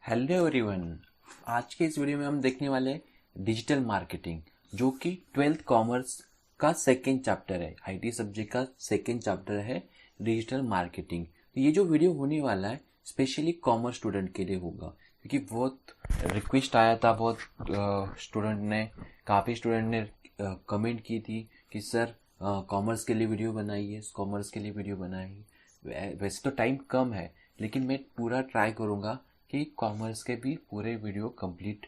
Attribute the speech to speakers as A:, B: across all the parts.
A: Hello everyone. आज के इस वीडियो में हम देखने वाले हैं डिजिटल मार्केटिंग, जो कि 12th कॉमर्स का सेकेंड चैप्टर है। आईटी सब्जेक्ट का सेकेंड चैप्टर है डिजिटल मार्केटिंग। तो ये जो वीडियो होने वाला है स्पेशली कॉमर्स स्टूडेंट के लिए होगा, क्योंकि बहुत रिक्वेस्ट आया था, बहुत काफ़ी स्टूडेंट ने कमेंट की थी कि सर कॉमर्स के लिए वीडियो बनाइए, कॉमर्स के लिए वीडियो बनाइए। वैसे तो टाइम कम है, लेकिन मैं पूरा ट्राई करूँगा कि कॉमर्स के भी पूरे वीडियो कंप्लीट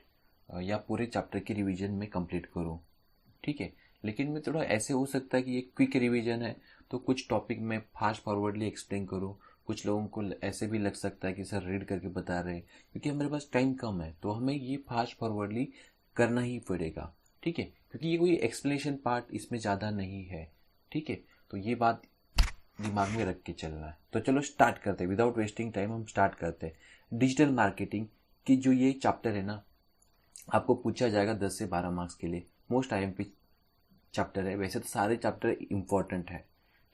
A: या पूरे चैप्टर की रिवीजन में कंप्लीट करूं। ठीक है, लेकिन मैं थोड़ा ऐसे हो सकता है कि ये क्विक रिवीजन है तो कुछ टॉपिक में फास्ट फॉरवर्डली एक्सप्लेन करूं। कुछ लोगों को ऐसे भी लग सकता है कि सर रीड करके बता रहे हैं, क्योंकि हमारे पास टाइम कम है तो हमें ये फास्ट फॉरवर्डली करना ही पड़ेगा। ठीक है, क्योंकि ये कोई एक्सप्लेनेशन पार्ट इसमें ज़्यादा नहीं है। ठीक है, तो ये बात दिमाग में रख के चलना है। तो चलो स्टार्ट करते हैं, विदाउट वेस्टिंग टाइम हम स्टार्ट करते हैं। डिजिटल मार्केटिंग की जो ये चैप्टर है ना, आपको पूछा जाएगा 10 से 12 मार्क्स के लिए। मोस्ट आईएमपी चैप्टर है। वैसे तो सारे चैप्टर इंपॉर्टेंट है,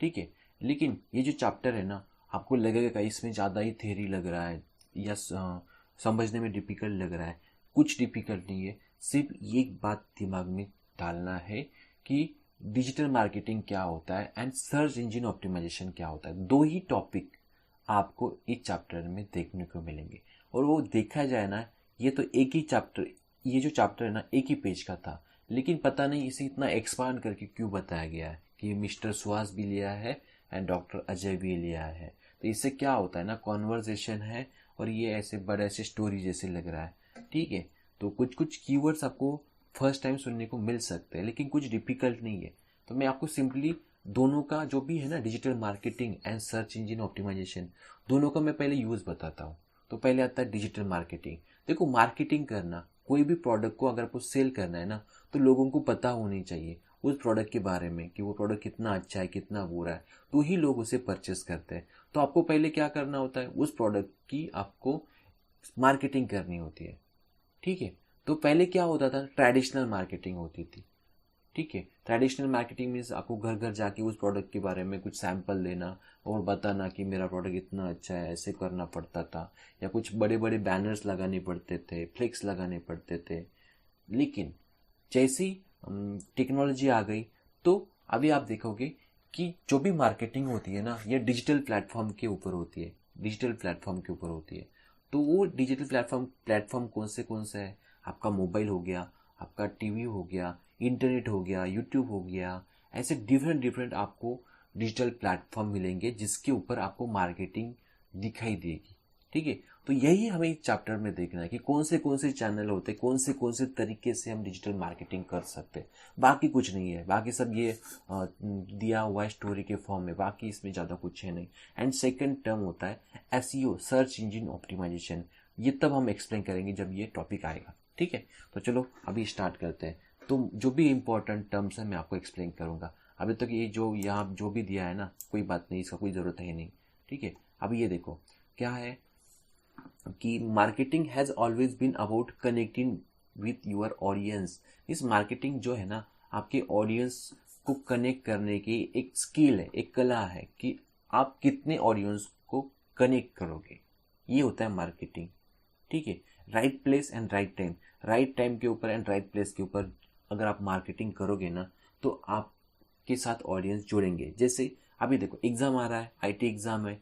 A: ठीक है, लेकिन ये जो चैप्टर है ना, आपको लगेगा इसमें ज़्यादा ही थ्योरी लग रहा है या समझने में डिफिकल्ट लग रहा है। कुछ डिफिकल्ट नहीं है, सिर्फ ये बात दिमाग में डालना है कि डिजिटल मार्केटिंग क्या होता है एंड सर्च इंजन ऑप्टिमाइजेशन क्या होता है। दो ही टॉपिक आपको इस चैप्टर में देखने को मिलेंगे। और वो देखा जाए ना, ये तो एक ही चैप्टर, ये जो चैप्टर है ना एक ही पेज का था, लेकिन पता नहीं इसे इतना एक्सपांड करके क्यों बताया गया है कि मिस्टर सुहास भी लिया है एंड डॉक्टर अजय भी लिया है। तो इससे क्या होता है ना, कॉन्वर्जेशन है और ये ऐसे बड़े ऐसे स्टोरी जैसे लग रहा है। ठीक है, तो कुछ कुछ कीवर्ड्स आपको फर्स्ट टाइम सुनने को मिल सकते हैं, लेकिन कुछ डिफिकल्ट नहीं है। तो मैं आपको सिंपली दोनों का जो भी है ना, digital marketing and search engine optimisation, दोनों का मैं पहले यूज बताता हूँ। तो पहले आता है डिजिटल मार्केटिंग। देखो, मार्केटिंग करना, कोई भी प्रोडक्ट को अगर आपको सेल करना है ना, तो लोगों को पता होनी चाहिए उस प्रोडक्ट के बारे में कि वो प्रोडक्ट कितना अच्छा है, कितना बुरा है, तो ही लोग उसे परचेस करते हैं। तो आपको पहले क्या करना होता है, उस प्रोडक्ट की आपको मार्केटिंग करनी होती है। ठीक है, तो पहले क्या होता था, ट्रेडिशनल मार्केटिंग होती थी। ठीक है, ट्रेडिशनल मार्केटिंग मीन्स आपको घर घर जाके उस प्रोडक्ट के बारे में कुछ सैंपल देना और बताना कि मेरा प्रोडक्ट इतना अच्छा है, ऐसे करना पड़ता था। या कुछ बड़े बड़े बैनर्स लगाने पड़ते थे, फ्लेक्स लगाने पड़ते थे। लेकिन जैसी टेक्नोलॉजी आ गई, तो अभी आप देखोगे कि जो भी मार्केटिंग होती है ना, ये डिजिटल प्लेटफॉर्म के ऊपर होती है। डिजिटल प्लेटफॉर्म के ऊपर होती है। तो वो डिजिटल प्लेटफॉर्म प्लेटफॉर्म कौन से है, आपका मोबाइल हो गया, आपका टीवी हो गया, इंटरनेट हो गया, यूट्यूब हो गया। ऐसे डिफरेंट डिफरेंट आपको डिजिटल प्लेटफॉर्म मिलेंगे जिसके ऊपर आपको मार्केटिंग दिखाई देगी। ठीक है, तो यही हमें इस चैप्टर में देखना है कि कौन से चैनल होते हैं, कौन से तरीके से हम डिजिटल मार्केटिंग कर सकते हैं। बाकी कुछ नहीं है, बाकी सब ये दिया हुआ है स्टोरी के फॉर्म में, बाकी इसमें ज़्यादा कुछ है नहीं। एंड सेकंड टर्म होता है एसईओ, सर्च इंजन ऑप्टिमाइजेशन। ये तब हम एक्सप्लेन करेंगे जब ये टॉपिक आएगा। ठीक है, तो चलो अभी स्टार्ट करते हैं। तो जो भी इंपॉर्टेंट टर्म्स है मैं आपको एक्सप्लेन करूंगा। अभी तक ये जो यहाँ जो भी दिया है ना, कोई बात नहीं, इसका कोई ज़रूरत है नहीं। ठीक है, अभी ये देखो क्या है कि marketing has always been about connecting with your audience. इस मार्केटिंग जो है ना, आपके ऑडियंस को कनेक्ट करने की एक स्किल है, एक कला है कि आप कितने ऑडियंस को कनेक्ट करोगे। ये होता है मार्केटिंग। ठीक है, right place and right time, right time के ऊपर एंड राइट प्लेस के ऊपर अगर आप मार्केटिंग करोगे ना, तो आपके साथ ऑडियंस जुड़ेंगे। जैसे अभी देखो एग्जाम आ रहा है, आईटी एग्जाम है,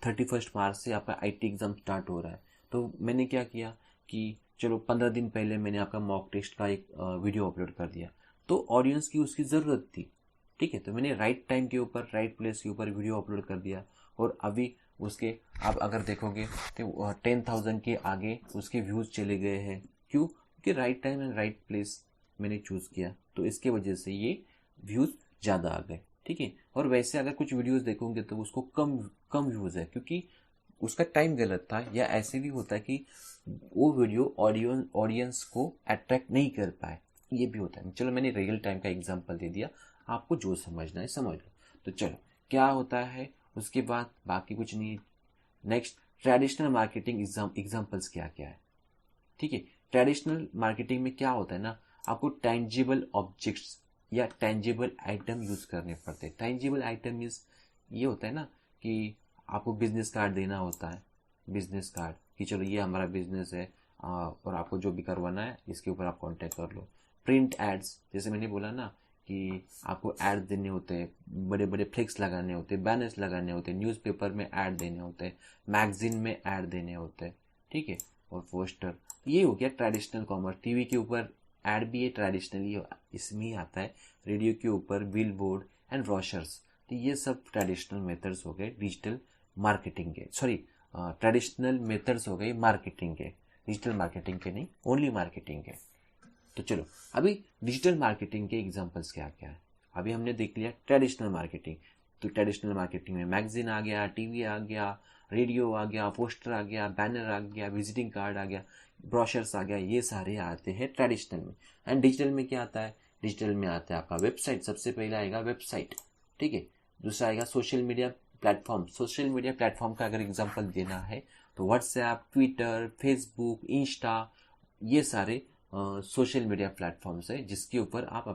A: 31 मार्च से आपका आईटी एग्जाम स्टार्ट हो रहा है। तो मैंने क्या किया कि चलो 15 दिन पहले मैंने आपका मॉक टेस्ट का एक वीडियो अपलोड कर दिया। तो ऑडियंस की उसकी ज़रूरत थी। ठीक है, तो मैंने राइट टाइम के ऊपर, राइट प्लेस के ऊपर वीडियो अपलोड कर दिया। और अभी उसके आप अगर देखोगे तो 10,000 के आगे उसके व्यूज़ चले गए हैं। क्यों? क्योंकि right time and right place मैंने चूज़ किया, तो इसके वजह से ये व्यूज़ ज़्यादा आ गए। ठीक है, और वैसे अगर कुछ वीडियोस देखोगे तो उसको कम कम व्यूज़ है, क्योंकि उसका टाइम गलत था। या ऐसे भी होता है कि वो वीडियो ऑडियंस को अट्रैक्ट नहीं कर पाए, ये भी होता है। चलो मैंने रियल टाइम का एग्जांपल दे दिया, आपको जो समझना है समझ लो। तो चलो क्या होता है उसके बाद, बाकी कुछ नहीं है। नेक्स्ट, ट्रेडिशनल मार्केटिंग एग्जाम्पल्स क्या क्या है। ठीक है, ट्रेडिशनल मार्केटिंग में क्या होता है ना, आपको टेंजिबल ऑब्जेक्ट्स या टेंजिबल आइटम यूज करने पड़ते हैं। टेंजिबल आइटम मीन्स ये होता है ना कि आपको बिजनेस कार्ड देना होता है, बिजनेस कार्ड, कि चलो ये हमारा बिजनेस है और आपको जो भी करवाना है इसके ऊपर आप कांटेक्ट कर लो। प्रिंट एड्स, जैसे मैंने बोला ना कि आपको ऐड देने होते हैं, बड़े बड़े फ्लेक्स लगाने होते हैं, बैनर्स लगाने होते हैं, न्यूज़पेपर में ऐड देने होते हैं, मैगजीन में ऐड देने होते हैं, ठीक है, और पोस्टर। ये हो गया ट्रेडिशनल कॉमर्स। टीवी के ऊपर ऐड भी है, ट्रेडिशनली इसमें ही आता है। रेडियो के ऊपर बिल बोर्ड एंड ब्रोशर्स, तो ये सब ट्रेडिशनल मेथड्स हो गए डिजिटल मार्केटिंग के, सॉरी ट्रेडिशनल मेथड्स हो गए मार्केटिंग के, डिजिटल मार्केटिंग के नहीं, ओनली मार्केटिंग के। तो चलो अभी डिजिटल मार्केटिंग के एग्जांपल्स क्या क्या है। अभी हमने देख लिया ट्रेडिशनल मार्केटिंग, तो ट्रेडिशनल मार्केटिंग में मैगजीन आ गया, टीवी आ गया, रेडियो आ गया, पोस्टर आ गया, बैनर आ गया, विजिटिंग कार्ड आ गया, ब्रोशर्स आ गया, ये सारे आते हैं ट्रेडिशनल में। एंड डिजिटल में क्या आता है, डिजिटल में आता है आपका वेबसाइट, सबसे पहले आएगा वेबसाइट, ठीक है। दूसरा आएगा social media platform. Social media platform का अगर एग्जांपल देना है तो व्हाट्सएप, ट्विटर, फेसबुक, इंस्टा, ये सारे सोशल मीडिया प्लेटफॉर्म्स है जिसके ऊपर आप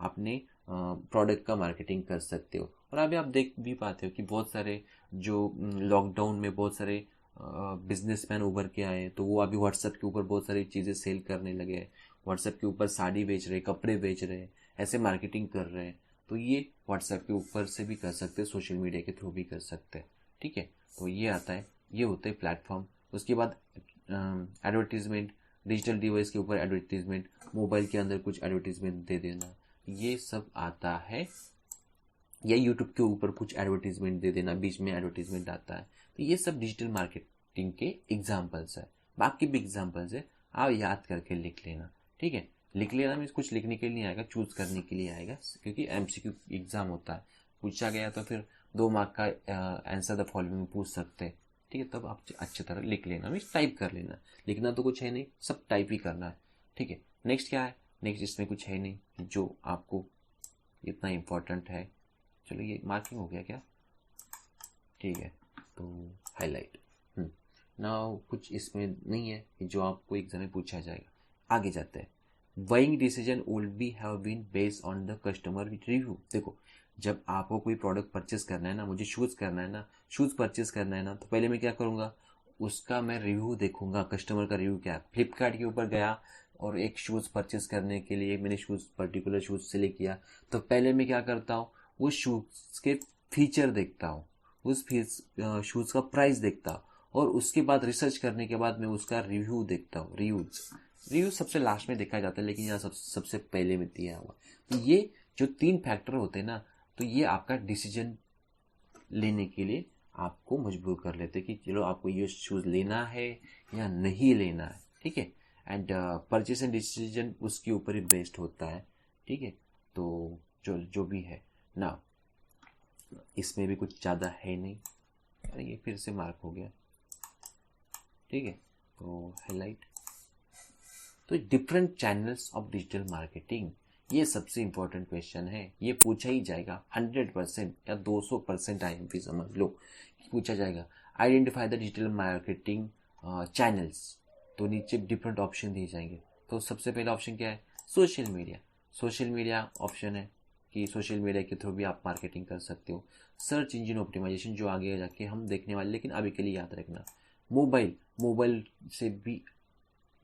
A: अपने प्रोडक्ट का मार्केटिंग कर सकते हो। और अभी आप देख भी पाते हो कि बहुत सारे जो लॉकडाउन में बहुत सारे बिजनेसमैन उभर के आए, तो वो अभी व्हाट्सएप के ऊपर बहुत सारी चीज़ें सेल करने लगे हैं। व्हाट्सएप के ऊपर साड़ी बेच रहे, कपड़े बेच रहे, ऐसे मार्केटिंग कर रहे हैं। तो ये व्हाट्सएप के ऊपर से भी कर सकते हैं, सोशल मीडिया के थ्रू भी कर सकते हैं, ठीक है। तो ये आता है, ये होते हैं प्लेटफॉर्म। उसके बाद एडवर्टीजमेंट, डिजिटल डिवाइस के ऊपर एडवर्टीजमेंट, मोबाइल के अंदर कुछ एडवर्टीजमेंट दे देना, ये सब आता है। या यूट्यूब के ऊपर कुछ एडवर्टीजमेंट दे देना, बीच में एडवर्टीजमेंट आता है। तो ये सब डिजिटल मार्केटिंग के एग्जाम्पल्स है। बाकी भी एग्जाम्पल्स है, आप याद करके लिख लेना, ठीक है। लिख लेना मीन्स कुछ लिखने के लिए नहीं आएगा, चूज करने के लिए आएगा, क्योंकि एमसीक्यू एग्जाम होता है, पूछा गया तो फिर 2 मार्क का आंसर द फॉलोइंग पूछ सकते हैं, ठीक है। तब आप अच्छी तरह लिख लेना, मीन्स टाइप कर लेना। लिखना तो कुछ है नहीं, सब टाइप ही करना है, ठीक है। नेक्स्ट क्या है, नेक्स्ट इसमें कुछ है नहीं जो आपको इतना इम्पोर्टेंट है। चलो ये मार्किंग हो गया क्या, ठीक है। तो हाईलाइट ना, कुछ इसमें नहीं है कि जो आपको एग्जाम में पूछा जाएगा। आगे जाते हैं। Buying decision will be have been based on the customer review. देखो जब आपको कोई प्रोडक्ट परचेस करना है ना, मुझे शूज़ करना है ना, शूज़ परचेस करना है ना, तो पहले मैं क्या करूँगा, उसका मैं रिव्यू देखूंगा, कस्टमर का रिव्यू क्या है। फ्लिपकार्ट के ऊपर गया और एक शूज़ परचेस करने के लिए मैंने पर्टिकुलर शूज़ सेलेक्ट किया, तो पहले मैं क्या करता हूँ, उस शूज़ के फीचर देखता हूँ, उस शूज़ का प्राइस देखता हूँ, और उसके बाद रिसर्च करने के बाद मैं उसका रिव्यू देखता हूँ। रिव्यू सबसे लास्ट में देखा जाता है, लेकिन यहाँ सबसे पहले में दिया हुआ। तो ये जो 3 फैक्टर होते हैं ना, तो ये आपका डिसीजन लेने के लिए आपको मजबूर कर लेते कि चलो आपको ये शूज़ लेना है या नहीं लेना है, ठीक है। एंड परचेस एंड डिसीजन उसके ऊपर ही बेस्ड होता है, ठीक है। तो जो जो भी है ना, इसमें भी कुछ ज़्यादा है नहीं। अरे ये फिर से मार्क हो गया, ठीक है। तो हाईलाइट, तो different channels of digital marketing, ये सबसे इंपॉर्टेंट क्वेश्चन है। ये पूछा ही जाएगा 100% या 200% IMP समझ लो, पूछा जाएगा। Identify the digital marketing channels, तो नीचे डिफरेंट ऑप्शन दिए जाएंगे। तो सबसे पहला ऑप्शन क्या है, social media. Social media option है कि सोशल मीडिया के थ्रू भी आप मार्केटिंग कर सकते हो। सर्च इंजन ऑप्टिमाइजेशन जो आगे जाके हम देखने वाले, लेकिन अभी के लिए याद रखना। मोबाइल, मोबाइल से भी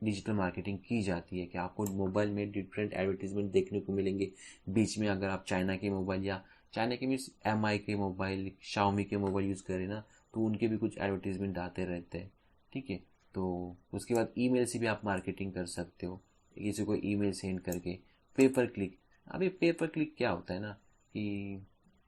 A: डिजिटल मार्केटिंग की जाती है कि आपको मोबाइल में डिफरेंट एडवर्टीजमेंट देखने को मिलेंगे। बीच में अगर आप चाइना के मोबाइल, या चाइना के मीन्स MI के मोबाइल, शाओमी के मोबाइल यूज़ करें ना, तो उनके भी कुछ एडवर्टीजमेंट आते रहते हैं, ठीक है। तो उसके बाद ईमेल से भी आप मार्केटिंग कर सकते हो, किसी को ईमेल सेंड करके। पेपर क्लिक, अभी पेपर क्लिक क्या होता है ना कि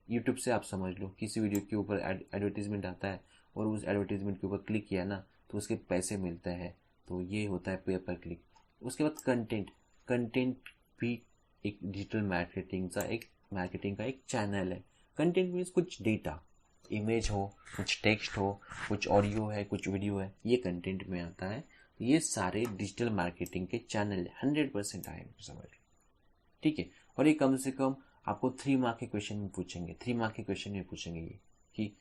A: यूट्यूब से आप समझ लो, किसी वीडियो के ऊपर एडवर्टीजमेंट आता है और उस एडवर्टीजमेंट के ऊपर क्लिक किया ना, तो उसके पैसे मिलते हैं। तो ये होता है पेपर क्लिक। उसके बाद कंटेंट, कंटेंट भी एक डिजिटल मार्केटिंग का एक चैनल है। कंटेंट मीन्स कुछ डेटा, इमेज हो, कुछ टेक्स्ट हो, कुछ ऑडियो है, कुछ वीडियो है, ये कंटेंट में आता है। ये सारे डिजिटल मार्केटिंग के चैनल 100% आए समझ, ठीक है। और ये कम से कम आपको 3 मार्क के क्वेश्चन में पूछेंगे, 3 मार्क के क्वेश्चन में पूछेंगे ये कि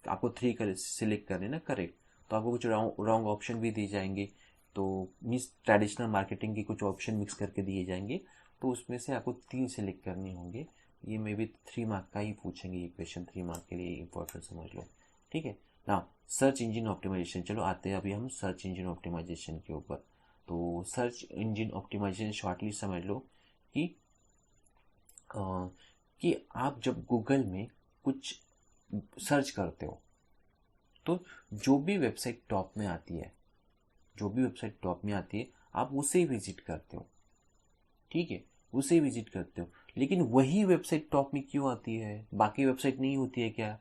A: आपको 3 सिलेक्ट करने ना करेक्ट, तो आपको कुछ रॉन्ग ऑप्शन भी दिए जाएंगे। तो मीन्स ट्रेडिशनल मार्केटिंग के कुछ ऑप्शन मिक्स करके दिए जाएंगे, तो उसमें से आपको 3 सिलेक्ट करने होंगे। ये मे बी 3 मार्क का ही पूछेंगे ये क्वेश्चन, 3 मार्क के लिए इंपॉर्टेंट समझ लो, ठीक है। ना सर्च इंजन ऑप्टिमाइजेशन, चलो आते हैं अभी हम सर्च इंजन ऑप्टिमाइजेशन के ऊपर। तो सर्च इंजन ऑप्टिमाइजेशन शॉर्टली समझ लो कि अ, कि आप जब गूगल में कुछ सर्च करते हो तो जो भी वेबसाइट टॉप में आती है, जो भी वेबसाइट टॉप में आती है आप उसे विजिट करते हो, ठीक है, उसे विजिट करते हो। लेकिन वही वेबसाइट टॉप में क्यों आती है, बाकी वेबसाइट नहीं होती है क्या?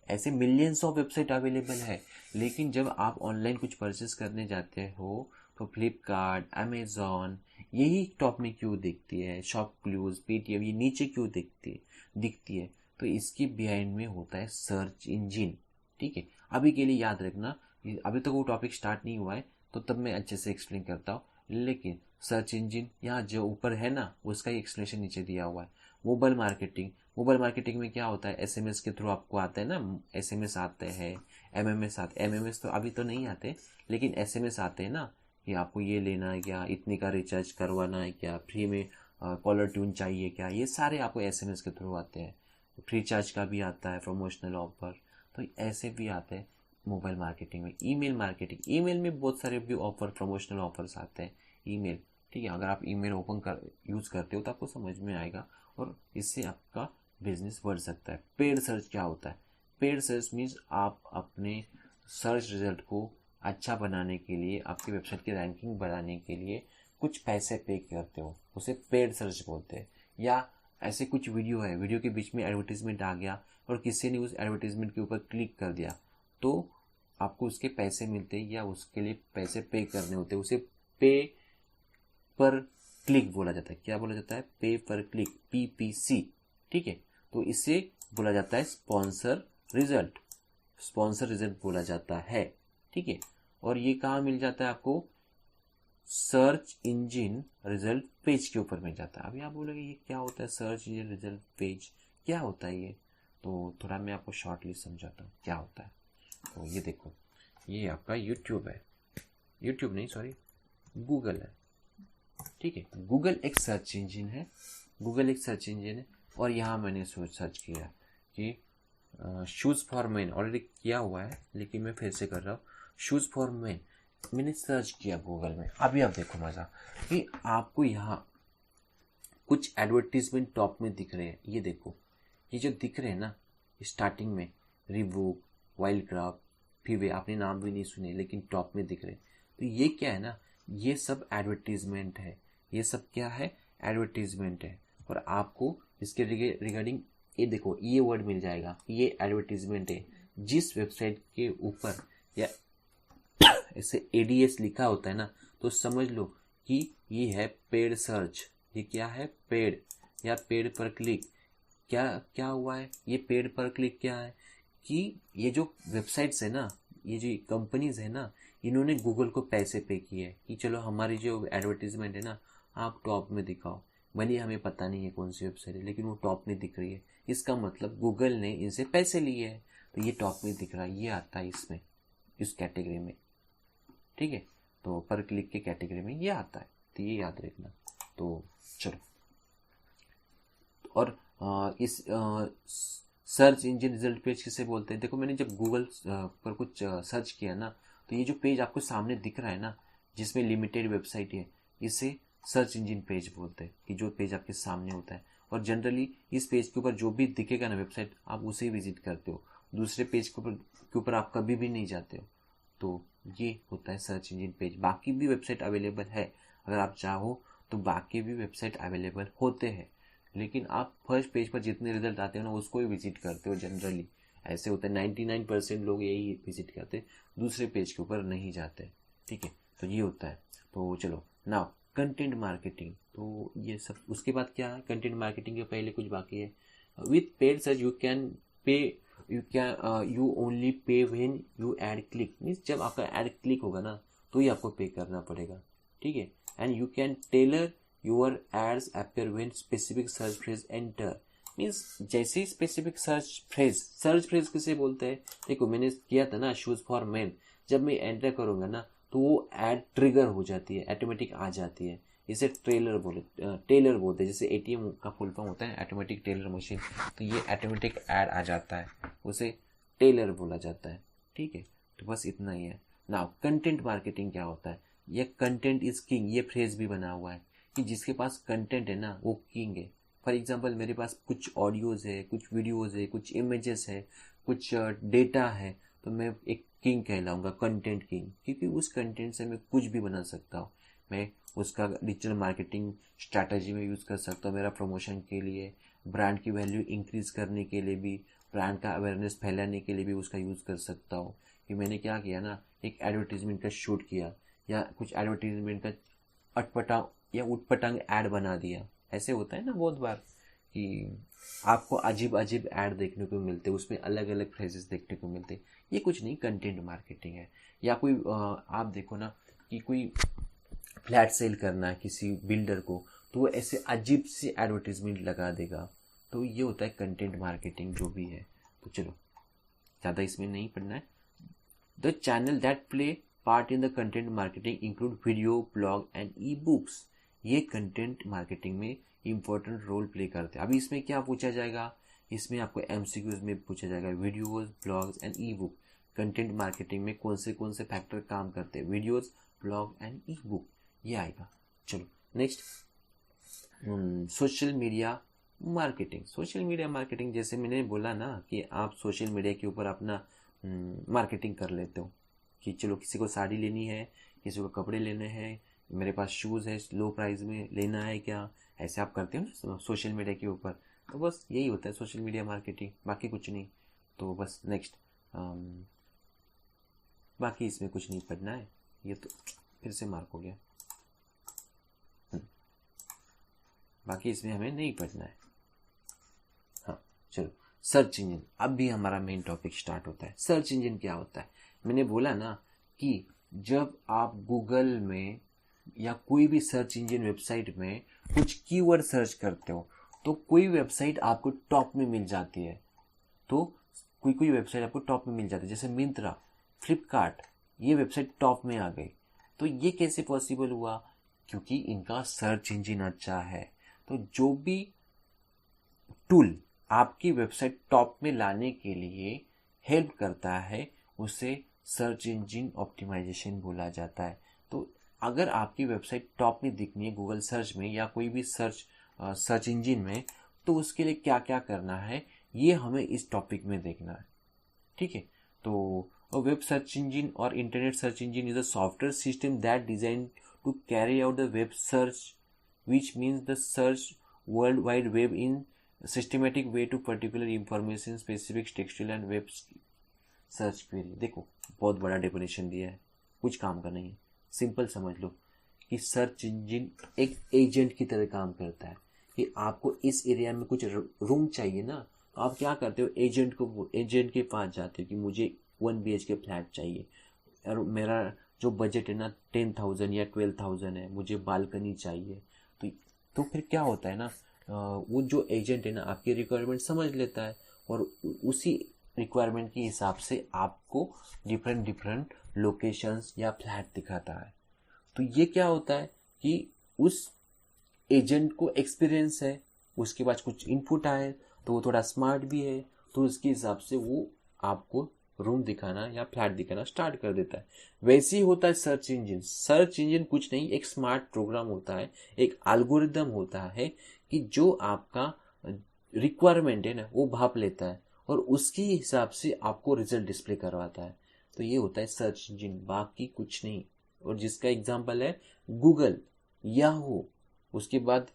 A: ऐसे मिलियंस ऑफ वेबसाइट अवेलेबल है, लेकिन जब आप ऑनलाइन कुछ परचेस करने जाते हो तो फ्लिपकार्ट, अमेजॉन यही टॉप में क्यों दिखती है, शॉप क्लूज, पेटीएम ये नीचे क्यों दिखती है? तो इसके बिहाइंड में होता है सर्च इंजिन, ठीक है। अभी के लिए याद रखना, अभी तक वो टॉपिक स्टार्ट नहीं हुआ है तो तब मैं अच्छे से एक्सप्लेन करता हूँ। लेकिन सर्च इंजन यहाँ जो ऊपर है ना उसका ही एक्सप्लेनेशन नीचे दिया हुआ है। मोबाइल मार्केटिंग, मोबाइल मार्केटिंग में क्या होता है, एसएमएस के थ्रू आपको आता है ना, एसएमएस आते हैं, एमएमएस आते, एमएमएस तो अभी तो नहीं आते, लेकिन एसएमएस आते हैं ना कि आपको ये लेना है क्या, इतने का रिचार्ज करवाना है क्या, फ्री में कॉलर ट्यून चाहिए क्या, ये सारे आपको एसएमएस के थ्रू आते हैं। फ्री चार्ज का भी आता है, प्रमोशनल ऑफर, तो ऐसे भी आते हैं। मोबाइल मार्केटिंग में ईमेल मार्केटिंग, ईमेल में बहुत सारे भी ऑफर, प्रमोशनल ऑफर्स आते हैं ईमेल, ठीक है। अगर आप ईमेल ओपन कर यूज़ करते हो तो आपको समझ में आएगा और इससे आपका बिजनेस बढ़ सकता है। पेड सर्च क्या होता है? पेड सर्च मीन्स आप अपने सर्च रिजल्ट को अच्छा बनाने के लिए, आपकी वेबसाइट की रैंकिंग बढ़ाने के लिए कुछ पैसे पे करते हो, उसे पेड सर्च बोलते हैं। या ऐसे कुछ वीडियो है, वीडियो के बीच में एडवर्टीजमेंट आ गया और किसी ने उस एडवर्टीजमेंट के ऊपर क्लिक कर दिया तो आपको उसके पैसे मिलते हैं या उसके लिए पैसे पे करने होते हैं, उसे पे पर क्लिक बोला जाता है। क्या बोला जाता है? पे पर क्लिक, पीपीसी, ठीक है। तो इसे बोला जाता है स्पॉन्सर रिजल्ट, स्पॉन्सर रिजल्ट बोला जाता है, ठीक है। और ये कहाँ मिल जाता है आपको? सर्च इंजन रिजल्ट पेज के ऊपर मिल जाता है। अभी आप बोलोगे ये क्या होता है सर्च इंजन रिजल्ट पेज, क्या होता है ये? तो थोड़ा मैं आपको शॉर्टली समझाता हूँ क्या होता है। तो ये देखो, ये आपका यूट्यूब है, यूट्यूब नहीं सॉरी, गूगल है, ठीक है। गूगल एक सर्च इंजन है, गूगल एक सर्च इंजन है। और यहाँ मैंने सर्च किया कि शूज़ फॉर मेन, ऑलरेडी किया हुआ है लेकिन मैं फिर से कर रहा हूँ, शूज़ फॉर मेन मैंने सर्च किया गूगल में। अभी आप देखो मज़ा कि आपको यहाँ कुछ एडवर्टीजमेंट टॉप में दिख रहे हैं। ये देखो, ये जो दिख रहे हैं ना स्टार्टिंग में, रिवोक, वाइल्ड क्राफ्ट, फिर आपने नाम भी नहीं सुने लेकिन टॉप में दिख रहे हैं। तो ये क्या है ना, ये सब एडवर्टीजमेंट है, ये सब क्या है? एडवर्टीजमेंट है। और आपको इसके रिगार्डिंग ये देखो, ये वर्ड मिल जाएगा, ये एडवर्टीजमेंट है। जिस वेबसाइट के ऊपर या ऐसे एडीएस लिखा होता है ना तो समझ लो कि ये है पेड सर्च। ये क्या है? पेड या पेड पर क्लिक। क्या क्या हुआ है? ये पेड पर क्लिक क्या है कि ये जो वेबसाइट्स है ना, ये जो कंपनीज है ना, इन्होंने गूगल को पैसे पे किए हैं कि चलो हमारी जो एडवर्टीजमेंट है ना आप टॉप में दिखाओ। भले हमें पता नहीं है कौन सी वेबसाइट है लेकिन वो टॉप में दिख रही है, इसका मतलब गूगल ने इनसे पैसे लिए हैं तो ये टॉप में दिख रहा है, ये आता है इसमें, इस कैटेगरी में, ठीक है। तो पर क्लिक के कैटेगरी में ये आता है, तो ये याद रखना। तो चलो, और इस सर्च इंजन रिजल्ट पेज किसे बोलते हैं? देखो मैंने जब गूगल पर कुछ सर्च किया ना तो ये जो पेज आपको सामने दिख रहा है ना जिसमें लिमिटेड वेबसाइट है, इसे सर्च इंजन पेज बोलते हैं, कि जो पेज आपके सामने होता है। और जनरली इस पेज के ऊपर जो भी दिखेगा ना वेबसाइट आप उसे विजिट करते हो, दूसरे पेज के ऊपर आप कभी भी नहीं जाते हो। तो ये होता है सर्च इंजन पेज। बाकी भी वेबसाइट अवेलेबल है, अगर आप चाहो तो बाकी भी वेबसाइट अवेलेबल होते हैं, लेकिन आप फर्स्ट पेज पर जितने रिजल्ट आते हो ना उसको ही विजिट करते हो जनरली। ऐसे होता है 99% लोग यही विजिट करते हैं, दूसरे पेज के ऊपर नहीं जाते, ठीक है। तो ये होता है। तो चलो नाउ कंटेंट मार्केटिंग, तो ये सब उसके बाद क्या है? कंटेंट मार्केटिंग के पहले कुछ बाकी है। With paid search you can pay, you only pay when you ad click, means जब आपका ऐड क्लिक होगा ना तो ही आपको पे करना पड़ेगा, ठीक है। And you can tailor your ads appear when specific search phrase enter, means जैसे ही स्पेसिफिक सर्च फ्रेज किसे बोलते हैं? देखो मैंने किया था ना शूज फॉर मैन, जब मैं एंटर करूंगा ना तो वो एड ट्रिगर हो जाती है, ऑटोमेटिक आ जाती है, इसे टेलर बोलते हैं। जैसे एटीएम का फुल फॉर्म होता है ऑटोमेटिक टेलर मशीन, तो ये ऑटोमेटिक ऐड आ जाता है, उसे टेलर बोला जाता है, ठीक है, तो बस इतना ही है। नाउ कंटेंट मार्केटिंग क्या होता है? ये कंटेंट इज किंग, ये फ्रेज भी बना हुआ है कि जिसके पास कंटेंट है ना वो किंग है। फॉर एग्जाम्पल मेरे पास कुछ ऑडियोज है, कुछ वीडियोज है, कुछ इमेजेस है, कुछ डेटा है, तो मैं एक किंग कहलाऊंगा, कंटेंट किंग, क्योंकि उस कंटेंट से मैं कुछ भी बना सकता हूँ। मैं उसका डिजिटल मार्केटिंग स्ट्रैटेजी में यूज़ कर सकता हूँ, मेरा प्रमोशन के लिए, ब्रांड की वैल्यू इंक्रीज करने के लिए भी, ब्रांड का अवेयरनेस फैलाने के लिए भी उसका यूज़ कर सकता हूँ। कि मैंने क्या किया ना, एक एडवर्टीजमेंट का शूट किया या कुछ एडवर्टीजमेंट का अटपटा या उटपटांग ऐड बना दिया। ऐसे होता है ना बहुत बार कि आपको अजीब अजीब ऐड देखने को मिलते, उसमें अलग अलग फ्रेजेस देखने को मिलते। ये कुछ नहीं, कंटेंट मार्केटिंग है। या कोई आप देखो ना कि कोई फ्लैट सेल करना है किसी बिल्डर को, तो वो ऐसे अजीब सी एडवर्टीजमेंट लगा देगा। तो ये होता है कंटेंट मार्केटिंग जो भी है। तो चलो ज़्यादा इसमें नहीं पढ़ना है। The channel that play part in the content marketing include video, blog and e books. ये कंटेंट मार्केटिंग में इंपॉर्टेंट रोल प्ले करते हैं। अभी इसमें क्या पूछा जाएगा, इसमें आपको एमसीक्यूज में पूछा जाएगा, videos, blogs and E book. Content marketing में कौन से फैक्टर काम करते हैं, videos, blog and E book, ये आएगा। चलो next, social media marketing. Social media marketing जैसे मैंने बोला ना कि आप सोशल मीडिया के ऊपर अपना मार्केटिंग कर लेते हो कि चलो किसी को साड़ी लेनी है, किसी को कपड़े लेने हैं, मेरे पास शूज़ है लो प्राइस में, लेना है क्या, ऐसे आप करते हो ना सोशल मीडिया के ऊपर। तो बस यही होता है सोशल मीडिया मार्केटिंग, बाकी कुछ नहीं। तो बस नेक्स्ट, बाकी इसमें कुछ नहीं पढ़ना है, ये तो फिर से मार्क हो गया। बाकी इसमें हमें नहीं पढ़ना है। हाँ चलो, सर्च इंजन, अब भी हमारा मेन टॉपिक स्टार्ट होता है। सर्च इंजन क्या होता है? मैंने बोला ना कि जब आप गूगल में या कोई भी सर्च इंजन वेबसाइट में कुछ कीवर्ड सर्च करते हो तो कोई वेबसाइट आपको टॉप में मिल जाती है। तो कोई वेबसाइट आपको टॉप में मिल जाती है, जैसे मिंत्रा, फ्लिपकार्ट, ये वेबसाइट टॉप में आ गई। तो ये कैसे पॉसिबल हुआ? क्योंकि इनका सर्च इंजन अच्छा है। तो जो भी टूल आपकी वेबसाइट टॉप में लाने के लिए हेल्प करता है उसे सर्च इंजन ऑप्टिमाइजेशन बोला जाता है। तो अगर आपकी वेबसाइट टॉप में दिखनी है गूगल सर्च में या कोई भी सर्च इंजन में, तो उसके लिए क्या क्या करना है ये हमें इस टॉपिक में देखना है। ठीक है, तो वेब सर्च इंजन और internet search engine is a software system that design to carry out the web search which means the search world wide web in systematic way to particular information specific textual and web search query. देखो बहुत बड़ा definition दिया है, कुछ काम का नहीं, simple समझ लो कि सर्च इंजन एक एजेंट की तरह काम करता है कि आपको इस एरिया में कुछ रूम चाहिए ना, तो आप क्या करते हो, एजेंट के पास जाते हो कि मुझे 1 BHK फ्लैट चाहिए और मेरा जो बजट है ना 10,000 या 12,000 है, मुझे बालकनी चाहिए। तो फिर क्या होता है ना, वो जो एजेंट है ना आपकी रिक्वायरमेंट समझ लेता है और उसी रिक्वायरमेंट के हिसाब से आपको डिफरेंट लोकेशंस या फ्लैट दिखाता है। तो ये क्या होता है कि उस एजेंट को एक्सपीरियंस है, उसके पास कुछ इनपुट आए, तो वो थोड़ा स्मार्ट भी है, तो उसके हिसाब से वो आपको रूम दिखाना या फ्लैट दिखाना स्टार्ट कर देता है। वैसे ही होता है सर्च इंजन। सर्च इंजन कुछ नहीं, एक स्मार्ट प्रोग्राम होता है, एक एल्गोरिदम होता है कि जो आपका रिक्वायरमेंट है ना वो भाप लेता है और उसके हिसाब से आपको रिजल्ट डिस्प्ले करवाता है। तो ये होता है सर्च इंजन, बाकी कुछ नहीं। और जिसका एग्जांपल है गूगल, याहू, उसके बाद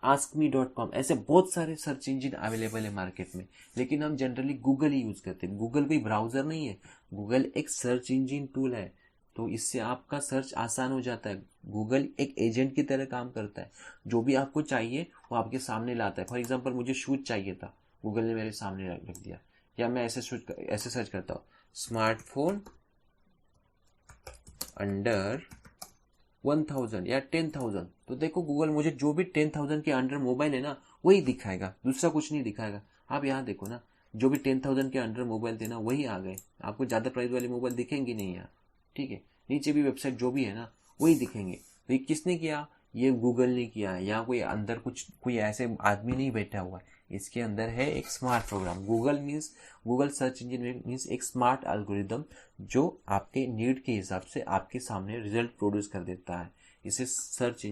A: askme.com, ऐसे बहुत सारे सर्च इंजन अवेलेबल है मार्केट में, लेकिन हम जनरली गूगल ही यूज करते हैं। गूगल कोई ब्राउजर नहीं है, गूगल एक सर्च इंजन टूल है, तो इससे आपका सर्च आसान हो जाता है। गूगल एक एजेंट की तरह काम करता है, जो भी आपको चाहिए वो आपके सामने लाता है। फॉर एग्जाम्पल मुझे शूज चाहिए था, गूगल ने मेरे सामने रख दिया। या मैं ऐसे सर्च करता हूँ, स्मार्टफोन अंडर 1,000 या 10,000, तो देखो गूगल मुझे जो भी 10,000 के अंडर मोबाइल है ना वही दिखाएगा, दूसरा कुछ नहीं दिखाएगा। आप यहाँ देखो ना, जो भी 10,000 के अंडर मोबाइल थे ना वही आ गए, आपको ज़्यादा प्राइस वाले मोबाइल दिखेंगे नहीं यहाँ। ठीक है, नीचे भी वेबसाइट जो भी है ना वही दिखेंगे। तो ये किसने किया, ये गूगल ने किया है, या कोई अंदर कोई ऐसे आदमी नहीं बैठा हुआ है, इसके अंदर है एक smart program. Google search engine means एक स्मार्ट एल्गोरिदम जो आपके नीड के हिसाब से आपके सामने रिजल्ट प्रोड्यूस कर देता है। इसे सर्च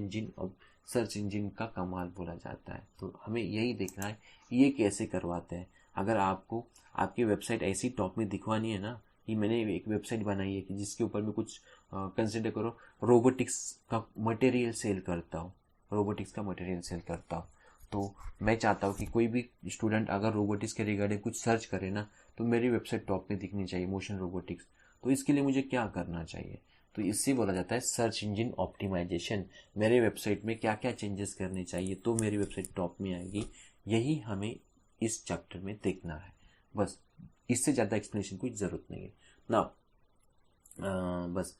A: इंजन का कमाल बोला जाता है। तो हमें यही देखना है ये कैसे करवाते हैं। अगर आपको आपकी वेबसाइट ऐसी टॉप में दिखवानी है ना, कि मैंने एक वेबसाइट बनाई है कि जिसके ऊपर मैं कुछ कंसिडर करो रोबोटिक्स का मटेरियल सेल करता हूँ, तो मैं चाहता हूँ कि कोई भी स्टूडेंट अगर रोबोटिक्स के रिगार्डिंग कुछ सर्च करे ना, तो मेरी वेबसाइट टॉप में दिखनी चाहिए, मोशन रोबोटिक्स। तो इसके लिए मुझे क्या करना चाहिए? तो इससे बोला जाता है सर्च इंजन ऑप्टिमाइजेशन। मेरे वेबसाइट में क्या क्या चेंजेस करने चाहिए तो मेरी वेबसाइट टॉप में आएगी, यही हमें इस चैप्टर में देखना है। बस इससे ज़्यादा एक्सप्लेनेशन की जरूरत नहीं है ना। बस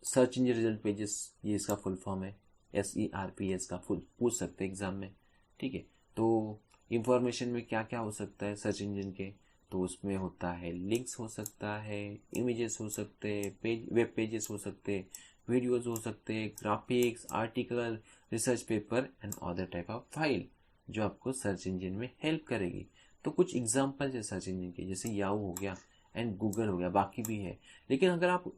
A: सर्च इंजन रिजल्ट पेजेस, ये इसका फुल फॉर्म है, SERPs का फुल पूछ सकते हैं एग्जाम में। ठीक है, तो इंफॉर्मेशन में क्या क्या हो सकता है सर्च इंजन के? तो उसमें होता है लिंक्स हो सकता है, इमेजेस हो सकते हैं, वेब पेजेस हो सकते हैं, वीडियोस हो सकते हैं, graphics, article, research paper and other type of file जो आपको सर्च इंजन में हेल्प करेगी। तो कुछ एग्जांपल है सर्च इंजन के, जैसे याहू हो गया एंड गूगल हो गया, बाकी भी है। लेकिन अगर आप,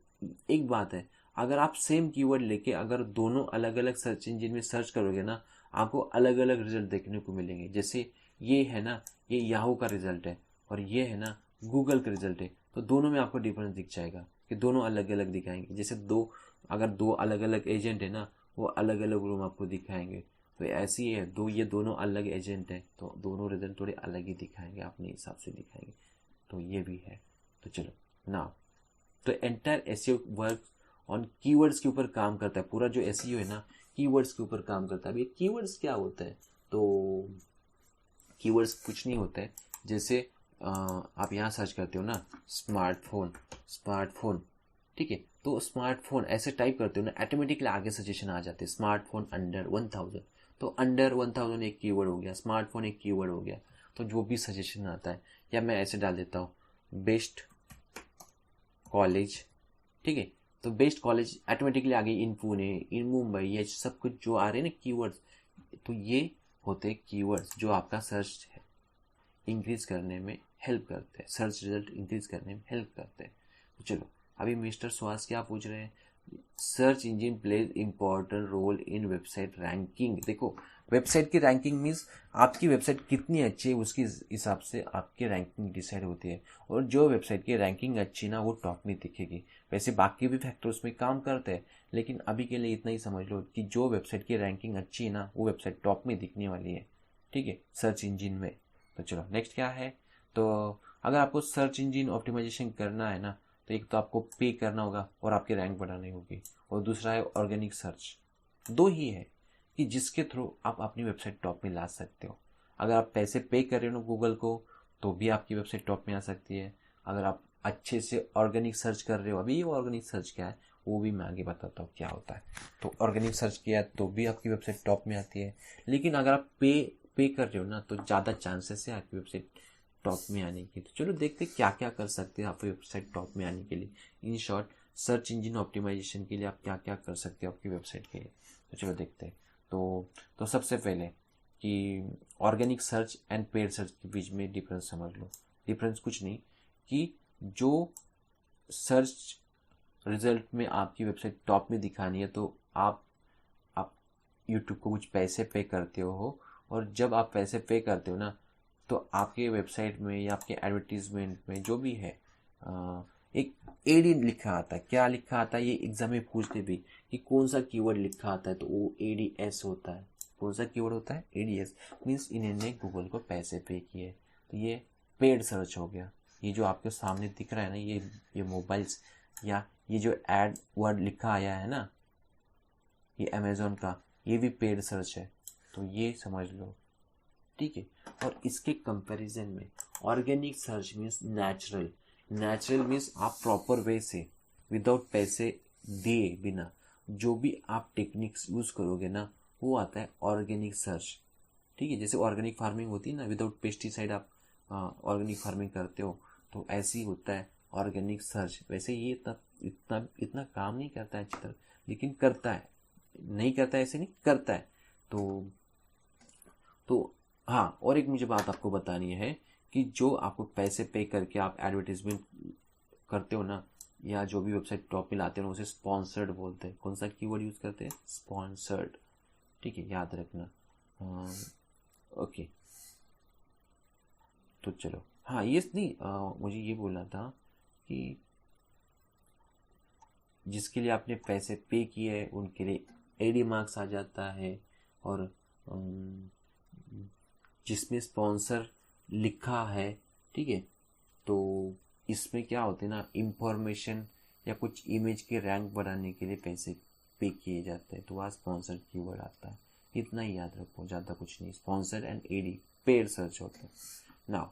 A: एक बात है, अगर आप सेम कीवर्ड लेके अगर दोनों अलग अलग सर्च इंजन में सर्च करोगे ना, आपको अलग अलग रिजल्ट देखने को मिलेंगे। जैसे ये है ना, ये याहू का रिजल्ट है और ये है ना गूगल का रिजल्ट है, तो दोनों में आपको डिफरेंस दिख जाएगा कि दोनों अलग अलग दिखाएंगे। जैसे अगर दो अलग अलग एजेंट है ना, वो अलग अलग रूम आपको दिखाएंगे। तो ऐसे ही है, ये दोनों अलग एजेंट है तो दोनों रिजल्ट थोड़े अलग ही दिखाएंगे, अपने हिसाब से दिखाएंगे। तो ये भी है। तो चलो ना, तो entire SEO work on keywords के ऊपर काम करता है। पूरा जो एसईओ है ना, कीवर्ड्स के ऊपर काम करता है। अब ये कीवर्ड्स क्या होता है? तो कीवर्ड्स कुछ नहीं होता है, जैसे आप यहाँ सर्च करते हो ना स्मार्टफोन, ठीक है, तो स्मार्टफोन ऐसे टाइप करते हो ना, ऑटोमेटिकली आगे सजेशन आ जाते हैं, स्मार्टफोन अंडर 1000। तो अंडर 1000 एक कीवर्ड हो गया, स्मार्टफोन एक कीवर्ड हो गया, तो जो भी सजेशन आता है, या मैं ऐसे डाल देता हूँ बेस्ट कॉलेज, ठीक है, तो बेस्ट कॉलेज ऑटोमेटिकली आगे इन पुणे, इन मुंबई, ये सब कुछ जो आ रहे हैं ना कीवर्ड्स, तो ये होते हैं कीवर्ड्स जो आपका सर्च इंक्रीज करने में हेल्प करते हैं, सर्च रिजल्ट इंक्रीज करने में हेल्प करते हैं। तो चलो, अभी मिस्टर सुहास क्या पूछ रहे हैं? Search engine plays important role in website ranking. देखो, वेबसाइट की रैंकिंग मीन्स आपकी वेबसाइट कितनी अच्छी है उसके हिसाब से आपकी रैंकिंग डिसाइड होती है। और जो वेबसाइट की रैंकिंग अच्छी ना, वो टॉप में दिखेगी। वैसे बाकी भी फैक्टर्स में काम करते हैं, लेकिन अभी के लिए इतना ही समझ लो कि जो वेबसाइट की रैंकिंग अच्छी है ना, वो वेबसाइट टॉप में दिखने वाली है। ठीक है, सर्च इंजिन में। तो चलो नेक्स्ट क्या है? तो अगर आपको सर्च इंजन ऑप्टिमाइजेशन करना है ना, तो एक तो आपको पे करना होगा और आपकी रैंक बढ़ानी होगी, और दूसरा है ऑर्गेनिक सर्च। दो ही है कि जिसके थ्रू आप अपनी वेबसाइट टॉप में ला सकते हो। अगर आप पैसे पे कर रहे हो गूगल को, तो भी आपकी वेबसाइट टॉप में आ सकती है। अगर आप अच्छे से ऑर्गेनिक सर्च कर रहे हो, अभी वो ऑर्गेनिक सर्च क्या है वो भी मैं आगे बताता हूँ क्या होता है। तो ऑर्गेनिक सर्च किया तो भी आपकी वेबसाइट टॉप में आती है। लेकिन अगर आप पे कर रहे हो ना, तो ज़्यादा चांसेस है आपकी वेबसाइट टॉप में आने की। तो चलो देखते हैं क्या क्या कर सकते हैं आपकी वेबसाइट टॉप में आने के लिए। In short, search engine optimisation के लिए आप क्या क्या कर सकते हो आपकी वेबसाइट के लिए। तो चलो देखते हैं। तो सबसे पहले कि organic search and paid search के बीच में डिफरेंस समझ लो। डिफरेंस कुछ नहीं, कि जो सर्च रिजल्ट में आपकी वेबसाइट टॉप में दिखानी है, तो आप यूट्यूब को कुछ पैसे पे करते हो, और जब आप पैसे पे करते हो ना, तो आपके वेबसाइट में या आपके एडवर्टीजमेंट में जो भी है, एक एडी लिखा आता है। क्या लिखा आता है? ये एग्जाम में पूछते भी कि कौन सा कीवर्ड लिखा आता है, तो वो ADS होता है। कौन सा कीवर्ड होता है? ADS। मीन्स इन्होंने गूगल को पैसे पे किए, तो ये पेड सर्च हो गया। ये जो आपके सामने दिख रहा है ना, ये मोबाइल्स, या ये जो एड वर्ड लिखा आया है ना, ये अमेजोन का, ये भी पेड सर्च है। तो ये समझ लो, ठीक है। और इसके कंपैरिजन में organic search means natural means आप प्रॉपर वे से विदाउट पैसे दिए बिना जो भी आप टेक्निक्स यूज करोगे ना, वो आता है ऑर्गेनिक सर्च। ठीक है, जैसे ऑर्गेनिक फार्मिंग होती है ना, विदाउट पेस्टिसाइड आप ऑर्गेनिक फार्मिंग करते हो, तो ऐसे ही होता है ऑर्गेनिक सर्च। वैसे ये इतना इतना इतना काम नहीं करता है अच्छी तरह, लेकिन करता है, नहीं करता है ऐसे नहीं करता है। तो हाँ, और एक मुझे बात आपको बतानी है कि जो आपको पैसे पे करके आप एडवर्टीजमेंट करते हो ना, या जो भी वेबसाइट टॉप में लाते हो ना, उसे स्पॉन्सर्ड बोलते हैं। कौन सा कीवर्ड यूज़ करते हैं? स्पॉन्सर्ड। ठीक है, याद रखना। ओके, तो चलो, हाँ ये नहीं, मुझे ये बोलना था कि जिसके लिए आपने पैसे पे किए हैं उनके लिए एडी मार्क्स आ जाता है, और अम, जिसमें स्पॉन्सर लिखा है, ठीक है, तो इसमें क्या होते हैं ना, इंफॉर्मेशन या कुछ इमेज के रैंक बढ़ाने के लिए पैसे पे किए जाते हैं, तो वहाँ स्पॉन्सर कीवर्ड आता है। इतना ही याद रखो, ज़्यादा कुछ नहीं। Sponsor and ad paid search होता है। नाउ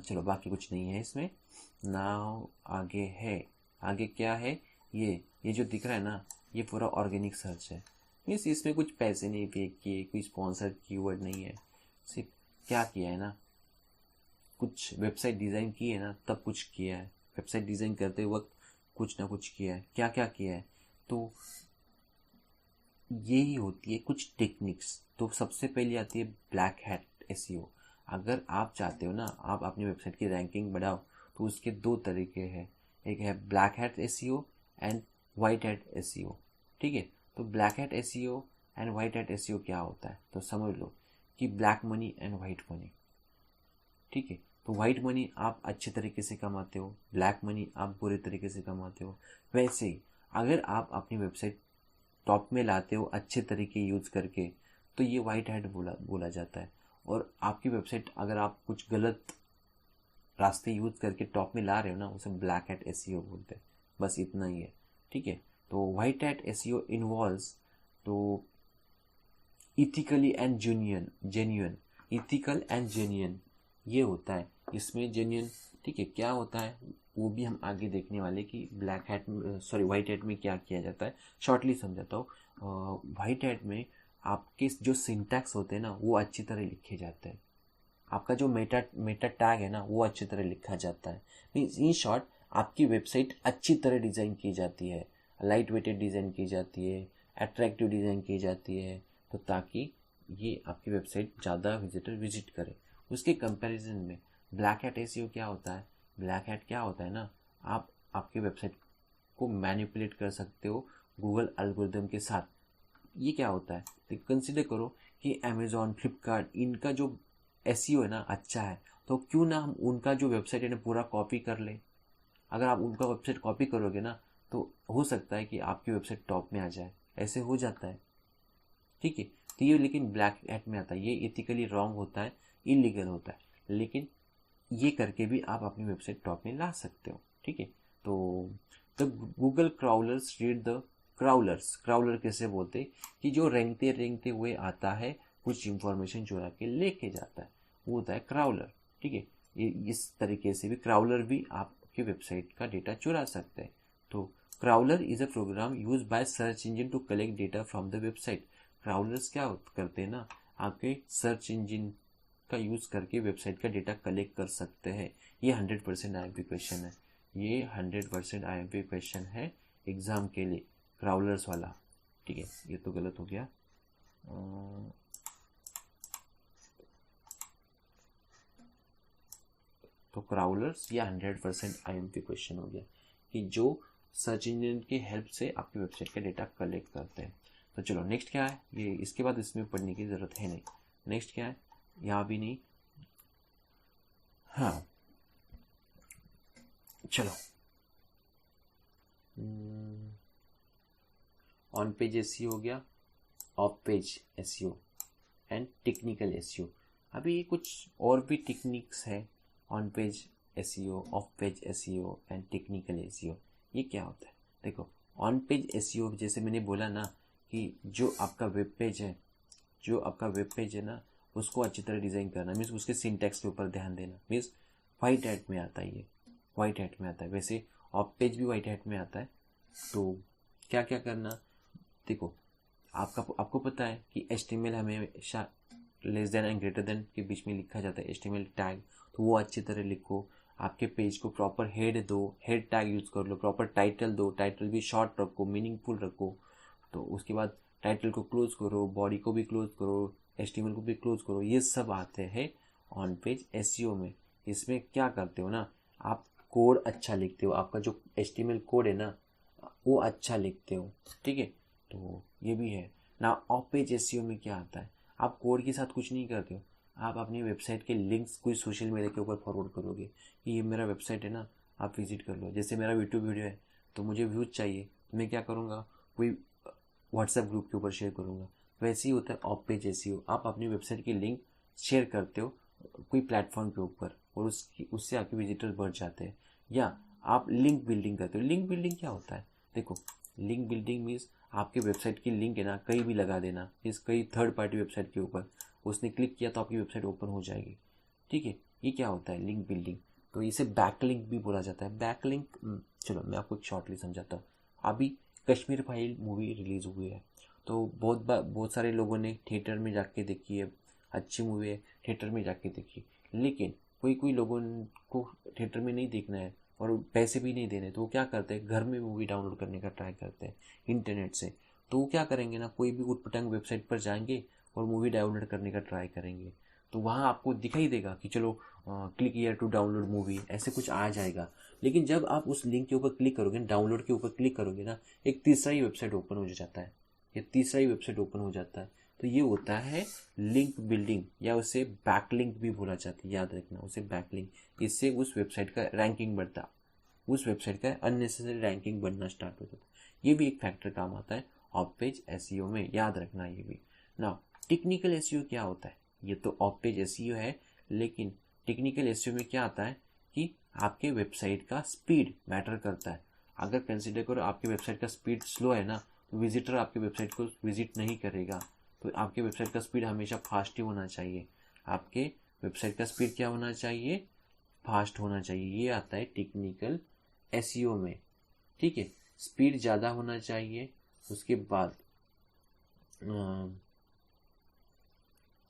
A: चलो, बाकी कुछ नहीं है इसमें। नाउ आगे है, आगे क्या है? ये जो दिख रहा है ना, ये पूरा ऑर्गेनिक सर्च है। मीन्स इसमें कुछ पैसे नहीं पे किए, कोई स्पॉन्सर कीवर्ड नहीं है। सिर्फ क्या किया है ना, कुछ वेबसाइट डिज़ाइन की है ना, तब कुछ किया है। वेबसाइट डिज़ाइन करते वक्त कुछ ना कुछ किया है। क्या क्या किया है? तो यही होती है कुछ टेक्निक्स। तो सबसे पहले आती है ब्लैक हैट एसईओ। अगर आप चाहते हो ना आप अपनी वेबसाइट की रैंकिंग बढ़ाओ, तो उसके दो तरीके हैं। एक है black hat SEO and white hat SEO. ठीक है, तो black hat SEO and white hat SEO क्या होता है, तो समझ लो कि black money and white money. ठीक है, तो वाइट मनी आप अच्छे तरीके से कमाते हो, ब्लैक मनी आप बुरे तरीके से कमाते हो। वैसे ही अगर आप अपनी वेबसाइट टॉप में लाते हो अच्छे तरीके यूज करके, तो ये वाइट हैट बोला जाता है। और आपकी वेबसाइट अगर आप कुछ गलत रास्ते यूज करके टॉप में ला रहे हो ना, उसे ब्लैक हैट एसईओ बोलते हैं। बस इतना ही है। ठीक है, तो वाइट हैट एसईओ इन्वॉल्व्स तो ethically and genuine. Ethical and genuine ये होता है इसमें, जेन्युइन। ठीक है, क्या होता है वो भी हम आगे देखने वाले कि black hat, sorry white hat में क्या किया जाता है। शॉर्टली समझाता हूँ। वाइट हैट में आपके जो सिंटैक्स होते हैं ना, वो अच्छी तरह लिखे जाते हैं। आपका जो मेटा मेटा टैग है ना, वो अच्छी तरह लिखा जाता है। मीन्स इन शॉर्ट, आपकी वेबसाइट अच्छी तरह डिज़ाइन की जाती है, लाइट वेटेड डिज़ाइन की जाती है, अट्रैक्टिव डिज़ाइन की जाती है, तो ताकि ये आपकी वेबसाइट ज़्यादा विजिटर विजिट करे। उसके कंपैरिजन में ब्लैक हैट एसईओ क्या होता है? ब्लैक हैट क्या होता है ना, आप आपकी वेबसाइट को मैनिपुलेट कर सकते हो गूगल एल्गोरिदम के साथ। ये क्या होता है, तो कंसिडर करो कि अमेजोन, फ्लिपकार्ट, इनका जो एसईओ है ना अच्छा है, तो क्यों ना हम उनका जो वेबसाइट है ना पूरा कॉपी कर ले। अगर आप उनका वेबसाइट कॉपी करोगे ना, तो हो सकता है कि आपकी वेबसाइट टॉप में आ जाए। ऐसे हो जाता है। ठीक है, तो ये लेकिन ब्लैक हैट में आता है, ये एथिकली रॉन्ग होता है, इलीगल होता है, लेकिन ये करके भी आप अपनी वेबसाइट टॉप में ला सकते हो। ठीक है, तो the Google crawlers read the crawlers. Crawler कैसे बोलते? कि जो रेंगते रेंगते हुए आता है, कुछ इंफॉर्मेशन चुरा के लेके जाता है, वो होता है क्राउलर। ठीक है, ये इस तरीके से भी क्राउलर भी आपके वेबसाइट का डेटा चुरा सकते हैं। तो crawler is a program use by search engine to collect data from the website. Crawlers क्या करते हैं ना, आपके सर्च इंजन का यूज करके वेबसाइट का डेटा कलेक्ट कर सकते हैं। ये 100% आईएमपी क्वेश्चन है। ये 100% आईएमपी क्वेश्चन है एग्जाम के लिए, क्राउलर्स वाला। ठीक है, ये तो गलत हो गया। तो क्राउलर्स ये 100% आईएमपी क्वेश्चन हो गया कि जो सर्च इंजन की हेल्प से आपकी वेबसाइट का डेटा कलेक्ट करते हैं। तो चलो नेक्स्ट क्या है, ये इसके बाद इसमें पढ़ने की ज़रूरत है नहीं। नेक्स्ट क्या है, यहाँ भी नहीं। हाँ चलो, ऑन पेज एसईओ हो गया, of page SEO and technical SEO. अभी कुछ और भी टेक्निक्स है, on page SEO, of page SEO and technical SEO. ये क्या होता है? देखो, ऑन पेज एसईओ जैसे मैंने बोला ना, कि जो आपका वेब पेज है, जो आपका वेब पेज है ना, उसको अच्छी तरह डिज़ाइन करना, मीन्स उसके सिंटैक्स के ऊपर ध्यान देना। मीन्स वाइट हैट में आता है, ये वाइट हैट में आता है। वैसे ऑफ पेज भी वाइट हैट में आता है। तो क्या क्या करना, देखो, आपको पता है कि HTML हमेशा less than and greater than के बीच में लिखा जाता है, HTML टैग। तो वो अच्छी तरह लिखो। आपके पेज को प्रॉपर हेड दो, हेड टैग यूज कर लो। प्रॉपर टाइटल दो, टाइटल भी शॉर्ट रखो, मीनिंगफुल रखो। तो उसके बाद टाइटल को क्लोज करो, बॉडी को भी क्लोज करो, HTML को भी क्लोज करो, ये सब आते हैं ऑन पेज SEO में। इसमें क्या करते हो ना, आप कोड अच्छा लिखते हो, आपका जो HTML कोड है ना वो अच्छा लिखते हो, ठीक है। तो ये भी है ना। ऑफ पेज SEO में क्या आता है, आप कोड के साथ कुछ नहीं करते हो, आप अपनी वेबसाइट के लिंक्स कोई सोशल मीडिया के ऊपर फॉरवर्ड करोगे कि ये मेरा वेबसाइट है ना, आप विजिट कर लो। जैसे मेरा यूट्यूब वीडियो है तो मुझे व्यूज चाहिए, तो मैं क्या करूँगा, कोई व्हाट्सएप ग्रुप के ऊपर शेयर करूँगा। वैसे ही होता है ऑफ पेज SEO, आप अपनी वेबसाइट की लिंक शेयर करते हो कोई प्लेटफॉर्म के ऊपर और उससे आपके विजिटर्स बढ़ जाते हैं। या आप लिंक बिल्डिंग करते हो। लिंक बिल्डिंग क्या होता है, देखो लिंक बिल्डिंग मीन्स आपके वेबसाइट की लिंक है ना कहीं भी लगा देना, इस कई थर्ड पार्टी वेबसाइट के ऊपर, उसने क्लिक किया तो आपकी वेबसाइट ओपन हो जाएगी, ठीक है। ये क्या होता है लिंक बिल्डिंग, तो इसे बैकलिंक भी बोला जाता है। बैकलिंक, चलो मैं आपको शॉर्टली समझाता हूँ। अभी कश्मीर फाइल मूवी रिलीज हुई है, तो बहुत सारे लोगों ने थिएटर में जाके देखी है, अच्छी मूवी है, थिएटर में जाके देखी। लेकिन कोई कोई लोगों को थिएटर में नहीं देखना है और पैसे भी नहीं देने, तो वो क्या करते हैं, घर में मूवी डाउनलोड करने का ट्राई करते हैं इंटरनेट से। तो वो क्या करेंगे ना, कोई भी उटपटांग वेबसाइट पर जाएंगे और मूवी डाउनलोड करने का ट्राई करेंगे, तो वहाँ आपको दिखाई देगा कि चलो click here to download movie, ऐसे कुछ आ जाएगा। लेकिन जब आप उस लिंक के ऊपर क्लिक करोगे, डाउनलोड के ऊपर क्लिक करोगे ना, एक तीसरा ही वेबसाइट ओपन हो जाता है, ये तीसरा ही वेबसाइट ओपन हो जाता है। तो ये होता है लिंक बिल्डिंग, या उसे बैकलिंक भी बोला जाता है, याद रखना उसे बैकलिंक। इससे उस वेबसाइट का रैंकिंग बढ़ता, उस वेबसाइट का अननेसेसरी रैंकिंग बढ़ना स्टार्ट हो जाता है। ये भी एक फैक्टर काम आता है ऑफ पेज SEO में, याद रखना ये भी ना। टेक्निकल SEO क्या होता है, ये तो ऑफ पेज SEO है, लेकिन टेक्निकल SEO में क्या आता है कि आपके वेबसाइट का स्पीड मैटर करता है। अगर कंसिडर करो आपकी वेबसाइट का स्पीड स्लो है ना, तो विजिटर आपके वेबसाइट को विजिट नहीं करेगा। तो आपके वेबसाइट का स्पीड हमेशा फास्ट ही होना चाहिए। आपके वेबसाइट का स्पीड क्या होना चाहिए, फास्ट होना चाहिए। ये आता है टेक्निकल SEO में, ठीक है। स्पीड ज़्यादा होना चाहिए। उसके बाद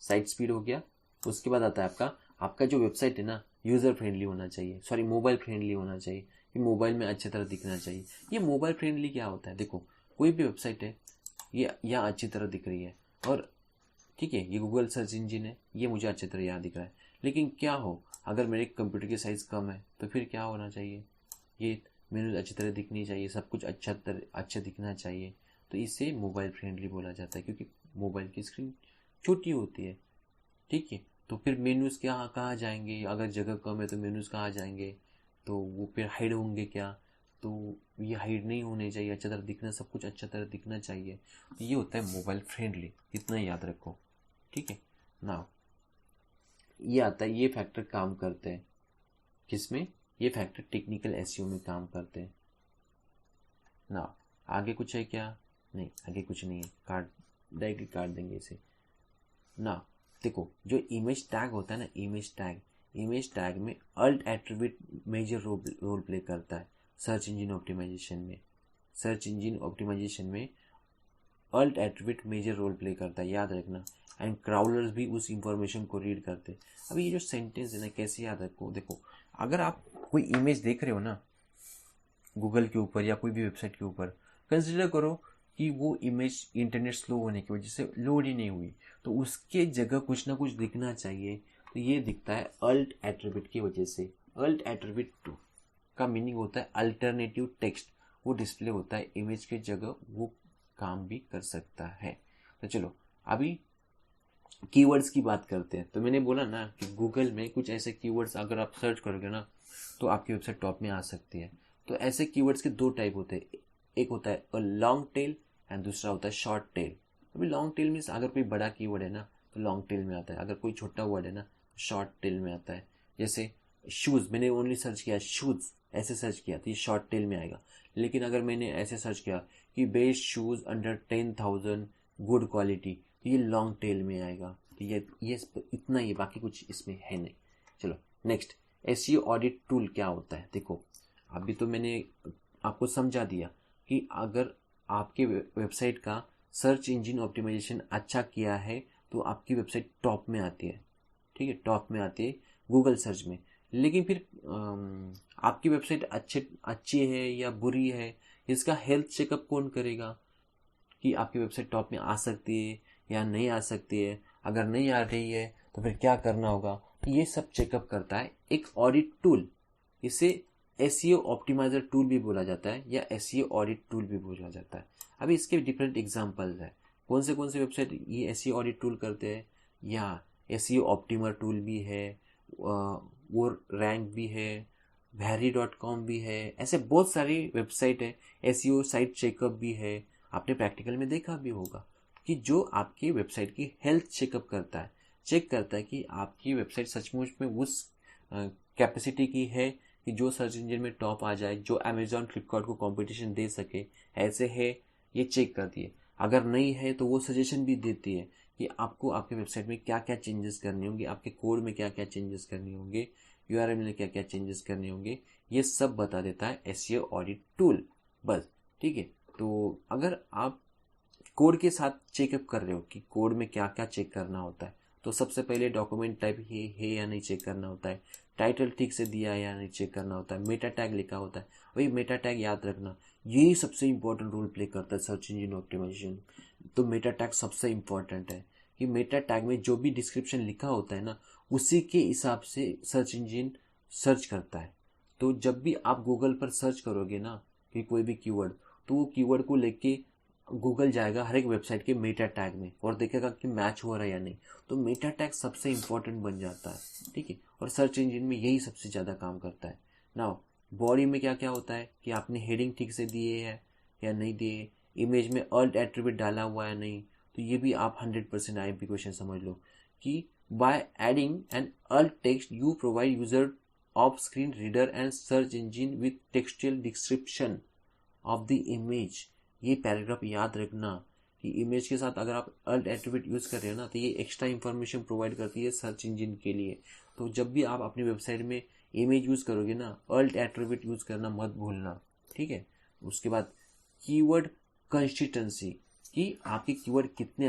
A: साइट स्पीड हो गया। उसके बाद आता है आपका जो वेबसाइट है ना यूज़र फ्रेंडली होना चाहिए, सॉरी मोबाइल फ्रेंडली होना चाहिए, कि मोबाइल में अच्छी तरह दिखना चाहिए। ये मोबाइल फ्रेंडली क्या होता है, देखो कोई भी वेबसाइट है ये यहाँ अच्छी तरह दिख रही है, और ठीक है ये गूगल सर्च इंजिन है, ये मुझे अच्छी तरह यहाँ दिख रहा है। लेकिन क्या हो अगर मेरे कंप्यूटर की साइज़ कम है, तो फिर क्या होना चाहिए, ये मेनू अच्छी तरह दिखनी चाहिए, सब कुछ अच्छा दिखना चाहिए। तो इसे मोबाइल फ्रेंडली बोला जाता है, क्योंकि मोबाइल की स्क्रीन छोटी होती है, ठीक है। तो फिर मेन्यूज़ क्या कहाँ जाएंगे, अगर जगह कम है तो मेन्यूज़ कहाँ जाएंगे, तो वो फिर हाइड होंगे क्या, तो ये हाइड नहीं होने चाहिए, अच्छा तरह दिखना, सब कुछ अच्छा तरह दिखना चाहिए। तो ये होता है मोबाइल फ्रेंडली, इतना याद रखो, ठीक है ना। ये आता है, ये फैक्टर काम करते हैं किसमें, ये फैक्टर टेक्निकल SEO में काम करते हैं ना। आगे कुछ है क्या, नहीं आगे कुछ नहीं है, काट डायरेक्टली काट देंगे इसे ना। देखो जो इमेज टैग होता है ना, इमेज टैग में alt attribute major role play करता है सर्च इंजन ऑप्टिमाइजेशन में। सर्च इंजन ऑप्टिमाइजेशन में alt attribute major role play करता है, याद रखना। एंड क्राउलर्स भी उस इंफॉर्मेशन को रीड करते हैं। अभी ये जो सेंटेंस है ना कैसे याद रखो, देखो अगर आप कोई इमेज देख रहे हो ना गूगल के ऊपर या कोई भी वेबसाइट के ऊपर, कंसिडर करो कि वो इमेज इंटरनेट स्लो होने की वजह से लोड ही नहीं हुई, तो उसके जगह कुछ ना कुछ दिखना चाहिए। तो ये दिखता है अल्ट एट्रीब्यूट की वजह से। अल्ट एट्रीब्यूट का मीनिंग होता है अल्टरनेटिव टेक्स्ट, वो डिस्प्ले होता है इमेज के जगह, वो काम भी कर सकता है। तो चलो अभी कीवर्ड्स की बात करते हैं। तो मैंने बोला ना कि गूगल में कुछ ऐसे कीवर्ड्स अगर आप सर्च करोगे ना तो आपकी वेबसाइट टॉप में आ सकती है। तो ऐसे कीवर्ड्स के दो टाइप होते हैं, एक होता है लॉन्ग टेल एंड दूसरा होता है शॉर्ट टेल। अभी लॉन्ग टेल मीन्स अगर कोई बड़ा कीवर्ड है ना तो लॉन्ग टेल में आता है, अगर कोई छोटा वर्ड है ना तो शॉर्ट टेल में आता है। जैसे शूज़, मैंने ओनली सर्च किया शूज़, ऐसे सर्च किया तो ये शॉर्ट टेल में आएगा। लेकिन अगर मैंने ऐसे सर्च किया कि best shoes under 10,000 good quality, तो ये लॉन्ग टेल में आएगा। तो ये इतना ही, बाकी कुछ इसमें है नहीं। चलो नेक्स्ट, SEO ऑडिट टूल क्या होता है। देखो अभी तो मैंने आपको समझा दिया कि अगर आपके वेबसाइट का सर्च इंजन ऑप्टिमाइजेशन अच्छा किया है तो आपकी वेबसाइट टॉप में आती है, ठीक है, टॉप में आती है गूगल सर्च में। लेकिन फिर आपकी वेबसाइट अच्छी है या बुरी है, इसका हेल्थ चेकअप कौन करेगा, कि आपकी वेबसाइट टॉप में आ सकती है या नहीं आ सकती है, अगर नहीं आ रही है तो फिर क्या करना होगा, तो ये सब चेकअप करता है एक ऑडिट टूल। इसे एसईओ ऑप्टिमाइजर टूल भी बोला जाता है या एसईओ ऑडिट टूल भी बोला जाता है। अभी इसके डिफरेंट एग्जांपल्स है, कौन से वेबसाइट ये एसईओ ऑडिट टूल करते हैं, या एसईओ ऑप्टिमर टूल भी है, वो रैंक भी है, Vary.com भी है, ऐसे बहुत सारी वेबसाइट है। एसईओ साइट चेकअप भी है, आपने प्रैक्टिकल में देखा भी होगा कि जो आपकी वेबसाइट की हेल्थ चेकअप करता है, चेक करता है कि आपकी वेबसाइट सचमुच में उस कैपेसिटी की है कि जो सर्च इंजन में टॉप आ जाए, जो अमेजॉन फ्लिपकार्ट को कंपटीशन दे सके, ऐसे है, ये चेक करती है। अगर नहीं है तो वो सजेशन भी देती है कि आपको आपके वेबसाइट में क्या क्या चेंजेस करने होंगे, आपके कोड में क्या क्या चेंजेस करने होंगे, यूआरएल में क्या क्या चेंजेस करने होंगे, ये सब बता देता है एसईओ ऑडिट टूल। बस, ठीक है। तो अगर आप कोड के साथ चेकअप कर रहे हो कि कोड में क्या क्या चेक करना होता है, तो सबसे पहले डॉक्यूमेंट टाइप ये है या नहीं चेक करना होता है, टाइटल ठीक से दिया है या नहीं चेक करना होता है, मेटा टैग लिखा होता है। वही मेटा टैग याद रखना, ये सबसे इंपॉर्टेंट रोल प्ले करता है सर्च इंजन ऑप्टिमाइजेशन। तो मेटा टैग सबसे इंपॉर्टेंट है कि मेटा टैग में जो भी डिस्क्रिप्शन लिखा होता है ना, उसी के हिसाब से सर्च इंजन सर्च करता है। तो जब भी आप गूगल पर सर्च करोगे ना कि कोई भी कीवर्ड, तो वो कीवर्ड को लेके गूगल जाएगा हर एक वेबसाइट के मेटा टैग में और देखेगा कि मैच हो रहा है या नहीं। तो मेटा टैग सबसे इंपॉर्टेंट बन जाता है, ठीक है। और सर्च इंजन में यही सबसे ज़्यादा काम करता है। नाउ बॉडी में क्या क्या होता है कि आपने हेडिंग ठीक से दिए है या नहीं दिए, इमेज में अल्ट एट्रीब्यूट डाला हुआ है नहीं, तो ये भी आप 100% आईएमपी क्वेश्चन समझ लो कि by adding an alt text you provide user of screen reader and search engine with textual description of the image. ये पैराग्राफ याद रखना कि इमेज के साथ अगर आप अल्ट एट्रीब्यूट यूज कर रहे हो ना, तो ये एक्स्ट्रा इंफॉर्मेशन प्रोवाइड करती है सर्च इंजन के लिए। तो जब भी आप अपनी वेबसाइट में इमेज यूज करोगे ना, अल्ट एट्रीब्यूट यूज करना मत भूलना, ठीक है। उसके बाद कीवर्ड कंसिस्टेंसी, कि आपके कीवर्ड कितने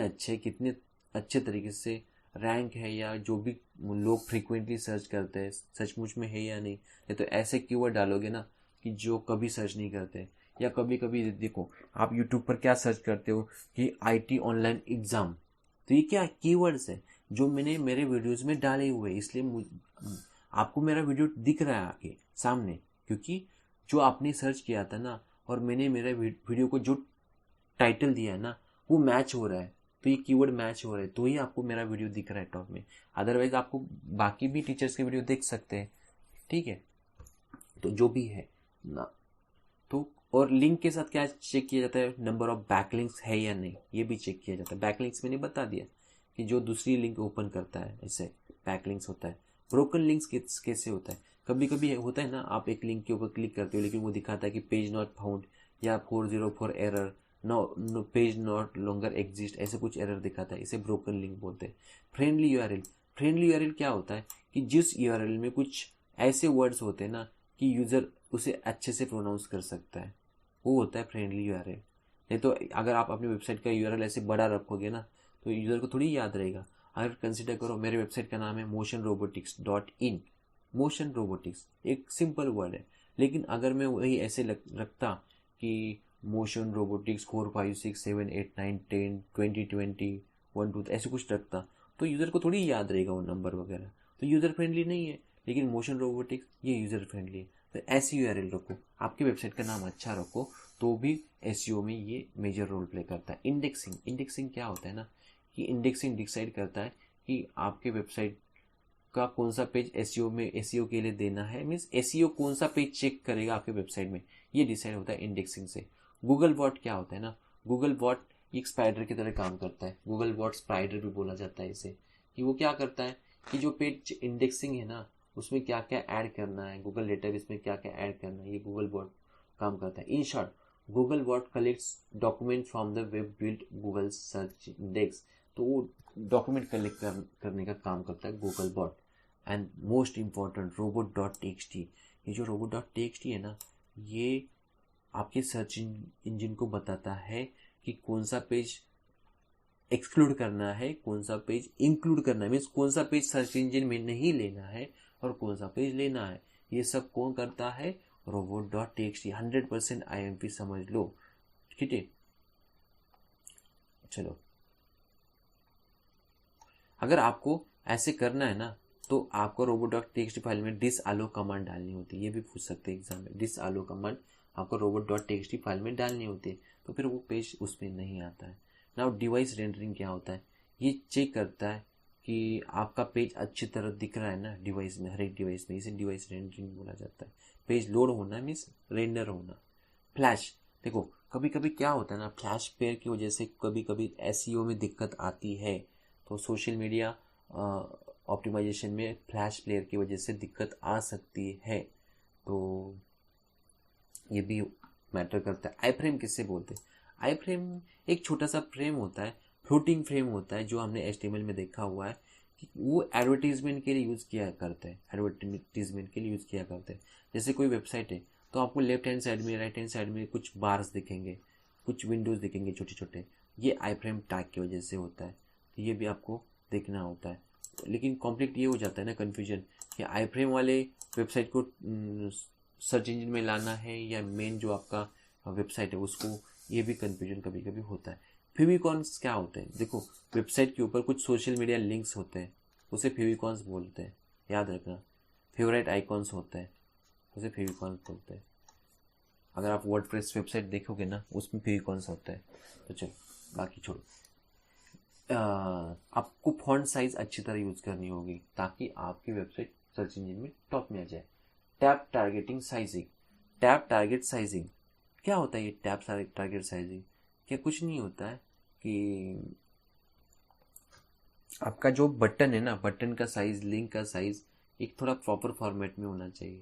A: अच्छे तरीके से रैंक है, या जो भी लोग फ्रीक्वेंटली सर्च करते हैं सचमुच में है या नहीं। या तो ऐसे कीवर्ड डालोगे ना कि जो कभी सर्च नहीं करते। या कभी कभी देखो, आप यूट्यूब पर क्या सर्च करते हो कि आईटी ऑनलाइन एग्जाम, तो ये क्या कीवर्ड्स है जो मैंने मेरे वीडियोस में डाले हुए, इसलिए आपको मेरा वीडियो दिख रहा है आगे सामने, क्योंकि जो आपने सर्च किया था ना, और मैंने मेरे वीडियो को जो टाइटल दिया है ना, वो मैच हो रहा है। तो ये कीवर्ड मैच हो रहा है, तो ही आपको मेरा वीडियो दिख रहा है टॉप में। अदरवाइज आपको बाकी भी टीचर्स के वीडियो देख सकते हैं, ठीक है। तो जो भी है ना, तो और लिंक के साथ क्या चेक किया जाता है, नंबर ऑफ बैकलिंक्स है या नहीं, ये भी चेक किया जाता है। बैकलिंक्स मैंने बता दिया कि जो दूसरी लिंक ओपन करता है, ऐसे बैकलिंक्स होता है। ब्रोकन लिंक्स कैसे होता है, कभी कभी होता है ना, आप एक लिंक के ऊपर क्लिक करते हो लेकिन वो दिखाता है कि पेज नॉट फाउंड, या 404 error, no page not longer exist, ऐसे कुछ एरर दिखाता है, इसे ब्रोकन लिंक बोलते हैं। फ्रेंडली यूआरएल, फ्रेंडली यूआरएल क्या होता है कि जिस यूआरएल में कुछ ऐसे वर्ड्स होते हैं ना कि यूजर उसे अच्छे से प्रोनाउंस कर सकता है, वो होता है फ्रेंडली यूआरएल। नहीं तो अगर आप अपनी वेबसाइट का यूआरएल ऐसे बड़ा रखोगे ना, तो यूजर को थोड़ी याद रहेगा। अगर कंसिडर करो, मेरे वेबसाइट का नाम है motionrobotics.in। मोशन रोबोटिक्स एक सिंपल वर्ड है, लेकिन अगर मैं वही ऐसे रखता कि मोशन रोबोटिक्स 4 5 6 7 8 9 10 20 20 1 2 ऐसे कुछ रखता, तो यूजर को थोड़ी याद रहेगा वो नंबर वगैरह। तो यूजर फ्रेंडली नहीं है। लेकिन मोशन रोबोटिक्स ये यूजर फ्रेंडली है। तो ऐसी यूआरएल रखो, आपकी वेबसाइट का नाम अच्छा रखो, तो भी एसईओ में ये मेजर रोल प्ले करता है। इंडेक्सिंग, इंडेक्सिंग क्या होता है ना, कि इंडेक्सिंग डिसाइड करता है कि आपके वेबसाइट का कौन सा पेज एसईओ में एसईओ के लिए देना है, मीन्स एसईओ कौन सा पेज चेक करेगा आपके वेबसाइट में, ये डिसाइड होता है इंडेक्सिंग से। गूगल बॉट क्या होता है ना, गूगल बॉट एक स्पाइडर की तरह काम करता है। गूगल बॉट स्पाइडर भी बोला जाता है इसे, कि वो क्या करता है कि जो पेज इंडेक्सिंग है ना, उसमें क्या क्या ऐड करना है, गूगल डेटाबेस में क्या क्या ऐड करना है, ये गूगल बॉट काम करता है। In short, Google bot collects document from the web build Google search index. तो वो डॉक्यूमेंट कलेक्ट करने का काम करता है Google bot. And most important, robot.txt। ये जो robot.txt है ना, ये आपके सर्च इंजन को बताता है कि कौन सा पेज एक्सक्लूड करना है, कौन सा पेज इंक्लूड करना है, मीन्स कौन सा पेज सर्च इंजन में नहीं लेना है और कौन सा पेज लेना है। ये सब कौन करता है, robot.txt। 100% आईएमपी समझ लो, ठीक है। चलो, अगर आपको ऐसे करना है ना तो आपको robot.txt फाइल में disallow कमांड डालनी होती है। ये भी पूछ सकते हैं एग्जाम में, disallow कमांड आपको robot.txt फाइल में डालनी होती है, तो फिर वो पेज उसमें नहीं आता है। नाउ डिवाइस रेंडरिंग क्या होता है, ये चेक करता है कि आपका पेज अच्छी तरह दिख रहा है ना डिवाइस में, हर एक डिवाइस में, इसे डिवाइस रेंडरिंग बोला जाता है। पेज लोड होना मीन्स रेंडर होना। फ्लैश, देखो कभी कभी क्या होता है ना, फ्लैश पेयर की वजह से कभी कभी एसईओ में दिक्कत आती है, तो सोशल मीडिया ऑप्टिमाइजेशन में फ्लैश प्लेयर की वजह से दिक्कत आ सकती है, तो ये भी मैटर करता है। आई फ्रेम किससे बोलते हैं, आई फ्रेम एक छोटा सा फ्रेम होता है, फ्लोटिंग फ्रेम होता है, जो हमने एचटीएमएल में देखा हुआ है कि वो एडवर्टीजमेंट के लिए यूज़ किया करते हैं, एडवर्टीजमेंट के लिए यूज़ किया करते हैं। जैसे कोई वेबसाइट है तो आपको लेफ्ट हैंड साइड में, राइट हैंड साइड में कुछ बार्स दिखेंगे, कुछ विंडोज़ दिखेंगे छोटे छोटे, ये आई फ्रेम टैग की वजह से होता है, तो ये भी आपको देखना होता है। लेकिन कॉम्प्लीट ये हो जाता है ना कन्फ्यूजन कि आई फ्रेम वाले वेबसाइट को सर्च इंजन में लाना है या मेन जो आपका वेबसाइट है उसको, ये भी कन्फ्यूजन कभी कभी होता है। फेविकॉन्स क्या होते हैं, देखो वेबसाइट के ऊपर कुछ सोशल मीडिया लिंक्स होते हैं, उसे फेविकॉन्स बोलते हैं, याद रखना। फेवरेट आइकॉन्स होते हैं, उसे फेविकॉन्स बोलते हैं। अगर आप वर्डप्रेस वेबसाइट देखोगे ना उसमें फेविकॉन्स होता है। तो चलो बाकी छोड़ो। आपको फॉन्ट साइज अच्छी तरह यूज करनी होगी ताकि आपकी वेबसाइट सर्च इंजन में टॉप में आ जाए। Tab targeting sizing, tab target sizing क्या होता है, ये टैब टारगेट साइजिंग क्या कुछ नहीं होता है कि आपका जो बटन है ना, बटन का साइज, लिंक का साइज एक थोड़ा प्रॉपर फॉर्मेट में होना चाहिए,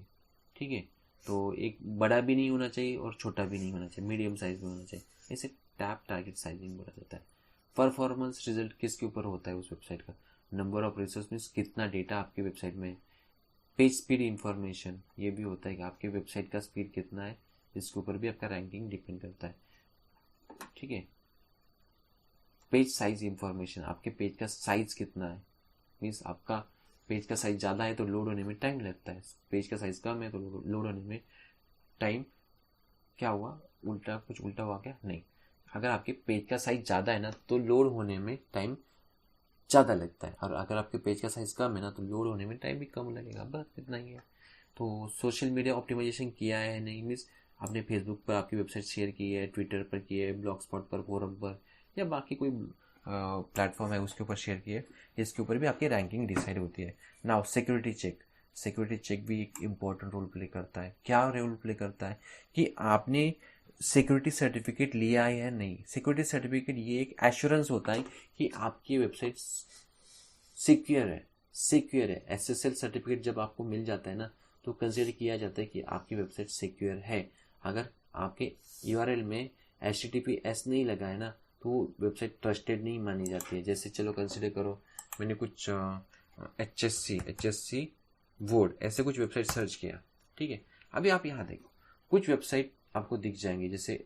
A: ठीक है। तो एक बड़ा भी नहीं होना चाहिए और छोटा भी नहीं होना चाहिए, मीडियम साइज में होना चाहिए, इसे टैब टारगेट साइजिंग बोला जाता है। परफॉर्मेंस रिजल्ट किसके ऊपर होता है उस वेबसाइट का, नंबर ऑफ रिसोर्स मीन्स कितना डेटा आपकी वेबसाइट में है। पेज स्पीड इंफॉर्मेशन, ये भी होता है कि आपके वेबसाइट का स्पीड कितना है, इसके ऊपर भी आपका रैंकिंग डिपेंड करता है, ठीक है। पेज साइज इंफॉर्मेशन, आपके पेज का साइज कितना है, मीन्स आपका पेज का साइज ज़्यादा है तो लोड होने में टाइम लगता है, पेज का साइज कम है तो लोड होने में टाइम, क्या हुआ उल्टा, कुछ उल्टा हुआ क्या, नहीं। अगर आपके पेज का साइज ज़्यादा है ना तो लोड होने में टाइम ज़्यादा लगता है, और अगर आपके पेज का साइज कम है ना तो लोड होने में टाइम भी कम लगेगा, बस इतना ही है। तो सोशल मीडिया ऑप्टिमाइजेशन किया है नहीं, मीन्स आपने फेसबुक पर आपकी वेबसाइट शेयर की है, ट्विटर पर की है, ब्लॉग स्पॉट पर, फोरम पर, या बाकी कोई प्लेटफॉर्म है उसके ऊपर शेयर की है, इसके ऊपर भी आपकी रैंकिंग डिसाइड होती है। Now security check, security check भी एक इम्पॉर्टेंट रोल प्ले करता है। क्या रोल प्ले करता है कि आपने सिक्योरिटी सर्टिफिकेट लिया है या नहीं। सिक्योरिटी सर्टिफिकेट ये एक एश्योरेंस होता है कि आपकी वेबसाइट सिक्योर है, सिक्योर है। एसएसएल सर्टिफिकेट जब आपको मिल जाता है ना तो कंसिडर किया जाता है कि आपकी वेबसाइट सिक्योर है। अगर आपके यूआरएल में HTTPS नहीं लगा है ना तो वेबसाइट ट्रस्टेड नहीं मानी जाती है। जैसे चलो कंसिडर करो मैंने कुछ HSC वर्ड ऐसे कुछ वेबसाइट सर्च किया, ठीक है। अभी आप यहाँ देखो कुछ वेबसाइट आपको दिख जाएंगी, जैसे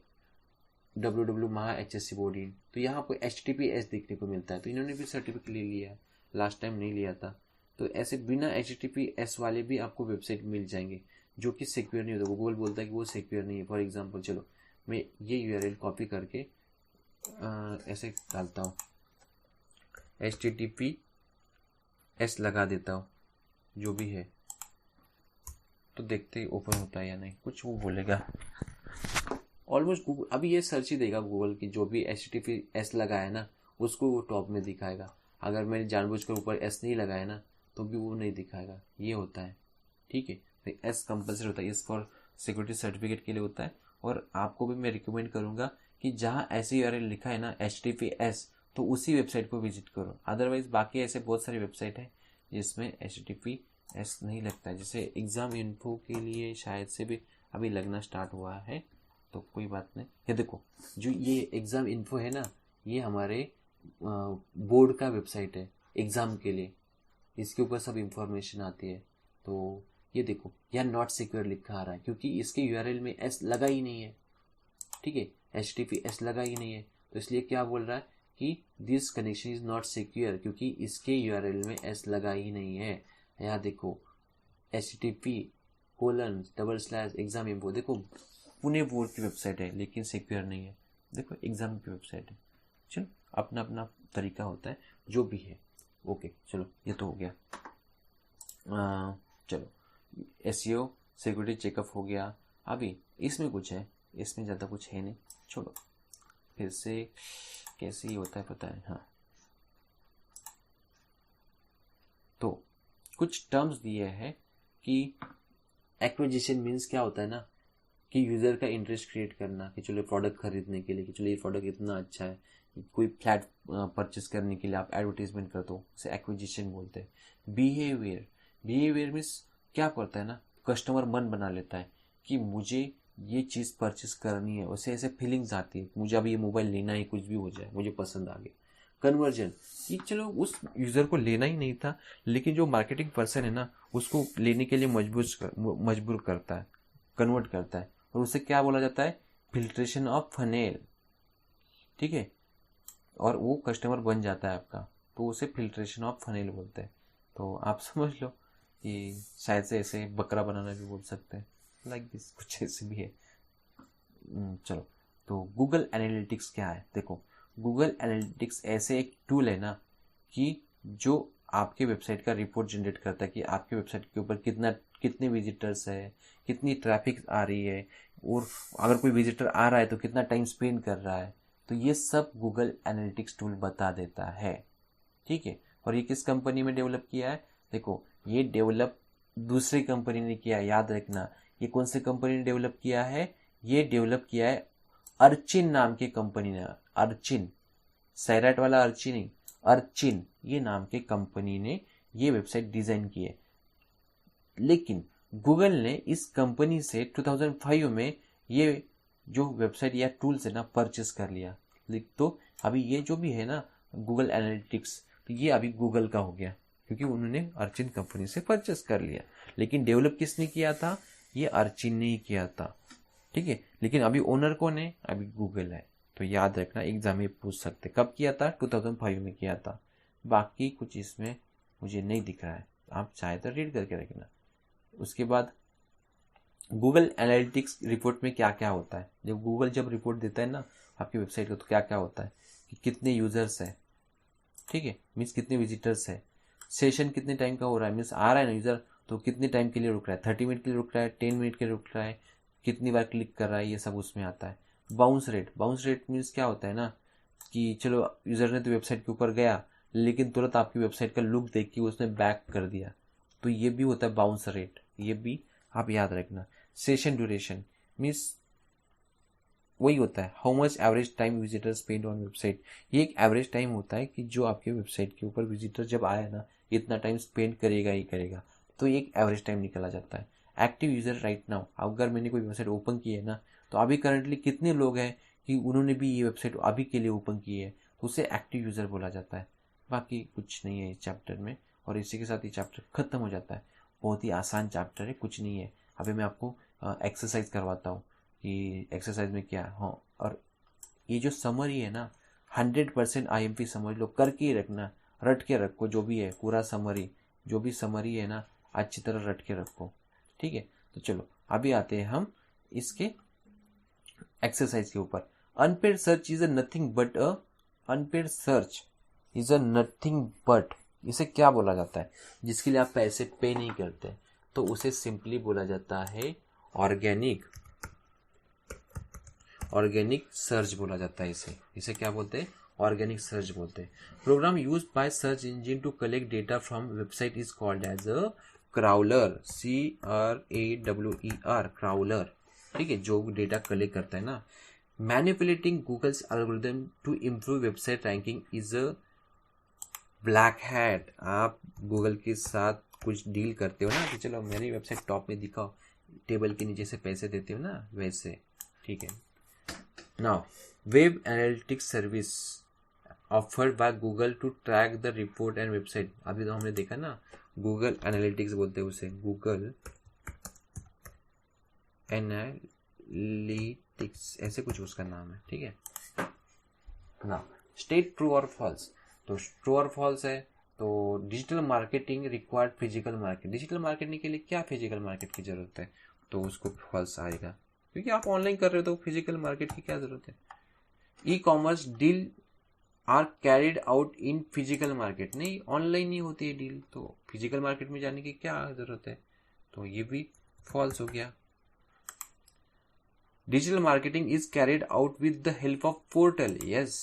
A: www महा HSC बोर्ड इन, तो यहाँ आपको HTTPS देखने को मिलता है, तो इन्होंने भी सर्टिफिकेट ले लिया है, लास्ट टाइम नहीं लिया था। तो ऐसे बिना HTTPS वाले भी आपको वेबसाइट मिल जाएंगे जो कि सिक्योर नहीं होता। गूगल बोलता है कि वो सिक्योर नहीं है। फॉर एग्जांपल चलो मैं ये यूआरएल कॉपी करके ऐसे डालता हूँ, HTTPS लगा देता हूँ जो भी है, तो देखते ही ओपन होता है या नहीं, कुछ वो बोलेगा ऑलमोस्ट गूगल अभी ये सर्च ही देगा गूगल की, जो भी HTTPS लगा है ना उसको वो टॉप में दिखाएगा। अगर मैंने जानबूझकर ऊपर S नहीं लगाया ना तो भी वो नहीं दिखाएगा, ये होता है, ठीक है। तो S कंपल्सरी होता है, इस फॉर सिक्योरिटी सर्टिफिकेट के लिए होता है। और आपको भी मैं रिकमेंड करूंगा कि जहाँ ऐसे यूआरएल लिखा है ना HTTPS तो उसी वेबसाइट को विजिट करो। अदरवाइज बाकी ऐसे बहुत सारी वेबसाइट है जिसमें HTTPS नहीं लगता है। जैसे एग्जाम इन्फो के लिए शायद से भी अभी लगना स्टार्ट हुआ है, तो कोई बात नहीं। ये देखो जो ये एग्ज़ाम इन्फो है ना, ये हमारे बोर्ड का वेबसाइट है एग्ज़ाम के लिए, इसके ऊपर सब इंफॉर्मेशन आती है। तो ये देखो यहाँ नॉट सिक्योर लिखा आ रहा है क्योंकि इसके यूआरएल में S लगा ही नहीं है, ठीक है। HTTPS लगा ही नहीं है, तो इसलिए क्या बोल रहा है कि this connection is not secure, क्योंकि इसके यूआरएल में S लगा ही नहीं है। यहाँ देखो HTTP:// एग्जाम इन्फो, देखो पुणे बोर्ड की वेबसाइट है लेकिन सिक्योर नहीं है, देखो एग्जाम की वेबसाइट है, चलो अपना अपना तरीका होता है, जो भी है। ओके चलो ये तो हो गया। चलो एसईओ सिक्योरिटी चेकअप हो गया। अभी इसमें कुछ है, इसमें ज़्यादा कुछ है नहीं, छोड़ो। फिर से कैसे ही होता है पता है। हाँ तो कुछ टर्म्स दिए हैं कि एक्विजिशन मीन्स क्या होता है ना, कि यूज़र का इंटरेस्ट क्रिएट करना कि चलो प्रोडक्ट खरीदने के लिए, कि चलो ये प्रोडक्ट इतना अच्छा है, कोई फ्लैट परचेस करने के लिए आप एडवर्टीजमेंट करते हो, उसे एक्विजिशन बोलते हैं। बिहेवियर, बिहेवियर मीन्स क्या करता है ना, कस्टमर मन बना लेता है कि मुझे ये चीज़ परचेस करनी है, उसे ऐसे फीलिंग्स आती है मुझे अभी ये मोबाइल लेना है, कुछ भी हो जाए मुझे पसंद आ गया। कन्वर्जन, कि चलो उस यूज़र को लेना ही नहीं था, लेकिन जो मार्केटिंग पर्सन है ना उसको लेने के लिए मजबूर करता है, कन्वर्ट करता है, और उसे क्या बोला जाता है, फिल्ट्रेशन ऑफ फनेल। ठीक है, और वो कस्टमर बन जाता है आपका, तो उसे फिल्ट्रेशन ऑफ फनेल बोलते हैं। तो आप समझ लो कि शायद से ऐसे बकरा बनाना भी बोल सकते हैं, लाइक दिस, कुछ ऐसे भी है। चलो, तो गूगल एनालिटिक्स क्या है, देखो गूगल एनालिटिक्स ऐसे एक टूल है ना कि जो आपके वेबसाइट का रिपोर्ट जनरेट करता है कि आपके वेबसाइट के ऊपर कितने विजिटर्स है, कितनी ट्रैफिक आ रही है, और अगर कोई विजिटर आ रहा है तो कितना टाइम स्पेंड कर रहा है। तो ये सब गूगल एनालिटिक्स टूल बता देता है। ठीक है, और ये किस कंपनी में डेवलप किया है, देखो ये डेवलप दूसरी कंपनी ने किया है, याद रखना। ये कौन सी कंपनी ने डेवलप किया है, ये डेवलप किया है अर्चिन नाम की कंपनी ने। अर्चिन, सैराट वाला अर्चिन नहीं, अर्चिन ये नाम के कंपनी ने ये वेबसाइट डिजाइन की है। लेकिन गूगल ने इस कंपनी से 2005 में ये जो वेबसाइट या टूल्स है ना परचेस कर लिया। तो अभी ये जो भी है ना गूगल एनालिटिक्स, तो ये अभी गूगल का हो गया, क्योंकि उन्होंने अर्चिन कंपनी से परचेस कर लिया। लेकिन डेवलप किसने किया था, ये अर्चिन ने ही किया था। ठीक है, लेकिन अभी ओनर कौन है, अभी गूगल है। तो याद रखना, एग्जाम में पूछ सकते कब किया था, 2005 में किया था। बाकी कुछ इसमें मुझे नहीं दिख रहा है, आप चाहे तो रीड करके रखना। उसके बाद गूगल एनालिटिक्स रिपोर्ट में क्या क्या होता है, जब गूगल जब रिपोर्ट देता है ना आपकी वेबसाइट को, तो क्या क्या होता है कि कितने यूजर्स है, ठीक है, मीन्स कितने विजिटर्स है, सेशन कितने टाइम का हो रहा है, मीन्स आ रहा है ना यूजर तो कितने टाइम के लिए रुक रहा है, 30 मिनट के लिए रुक रहा है, 10 मिनट के लिए रुक रहा है, कितनी बार क्लिक कर रहा है, ये सब उसमें आता है। Bounce rate, bounce rate means क्या होता है ना कि चलो यूजर ने तो वेबसाइट के ऊपर गया, लेकिन तुरंत आपकी वेबसाइट का लुक देख के उसने बैक कर दिया, तो ये भी होता है बाउंस रेट, ये भी आप याद रखना। सेशन ड्यूरेशन मीन्स वही होता है how much average time visitor spend on website. ये एक एवरेज टाइम होता है कि जो आपके वेबसाइट के ऊपर विजिटर जब आया ना इतना टाइम स्पेंड करेगा ही करेगा, तो ये एक एवरेज टाइम निकला जाता है। एक्टिव यूजर राइट नाउ, अगर मैंने कोई वेबसाइट ओपन की है ना तो अभी करंटली कितने लोग हैं कि उन्होंने भी ये वेबसाइट अभी के लिए ओपन की है, तो उसे एक्टिव यूजर बोला जाता है। बाकी कुछ नहीं है इस चैप्टर में, और इसी के साथ ये चैप्टर खत्म हो जाता है। बहुत ही आसान चैप्टर है, कुछ नहीं है। अभी मैं आपको एक्सरसाइज करवाता हूँ कि एक्सरसाइज में क्या है। हाँ, और ये जो समरी है ना 100% IMP समझ लो, करके ही रखना, रट के रखो, जो भी है पूरा समरी, जो भी समरी है ना अच्छी तरह रट के रखो। ठीक है, तो चलो अभी आते हैं हम इसके एक्सरसाइज के ऊपर। Unpaid search is a nothing but a, unpaid search is a nothing but, इसे क्या बोला जाता है, जिसके लिए आप पैसे पे नहीं करते, तो उसे सिंपली बोला जाता है ऑर्गेनिक, ऑर्गेनिक सर्च बोला जाता है। इसे इसे क्या बोलते हैं, ऑर्गेनिक सर्च बोलते हैं। Program use by search engine to collect data from website is called as a crawler, CRAWLER, crawler. ठीक है, जो डेटा कलेक्ट करता है ना। Manipulating Google's algorithm to improve website ranking is a black hat. आप Google के साथ कुछ डील करते हो ना कि चलो मेरी वेबसाइट टॉप में दिखाओ, टेबल के नीचे से पैसे देते हो ना, वैसे। ठीक है, now web analytics service offered by Google to track the report and website. अभी तो हमने देखा ना गूगल एनालिटिक्स बोलते हैं उसे, गूगल एनालिटिक्स ऐसे कुछ उसका नाम है। ठीक है, ना स्टेट ट्रू और फॉल्स, तो ट्रू और फॉल्स है। तो digital marketing required physical market, digital marketing के लिए क्या फिजिकल मार्केट की जरूरत है, तो उसको फॉल्स आएगा, क्योंकि आप ऑनलाइन कर रहे हो तो फिजिकल मार्केट की क्या जरूरत है। E commerce deal are carried out in physical market, नहीं ऑनलाइन नहीं होती है डील, तो फिजिकल मार्केट में जाने की क्या जरूरत है, तो ये भी फॉल्स हो गया। Digital marketing is carried out with the help of portal, yes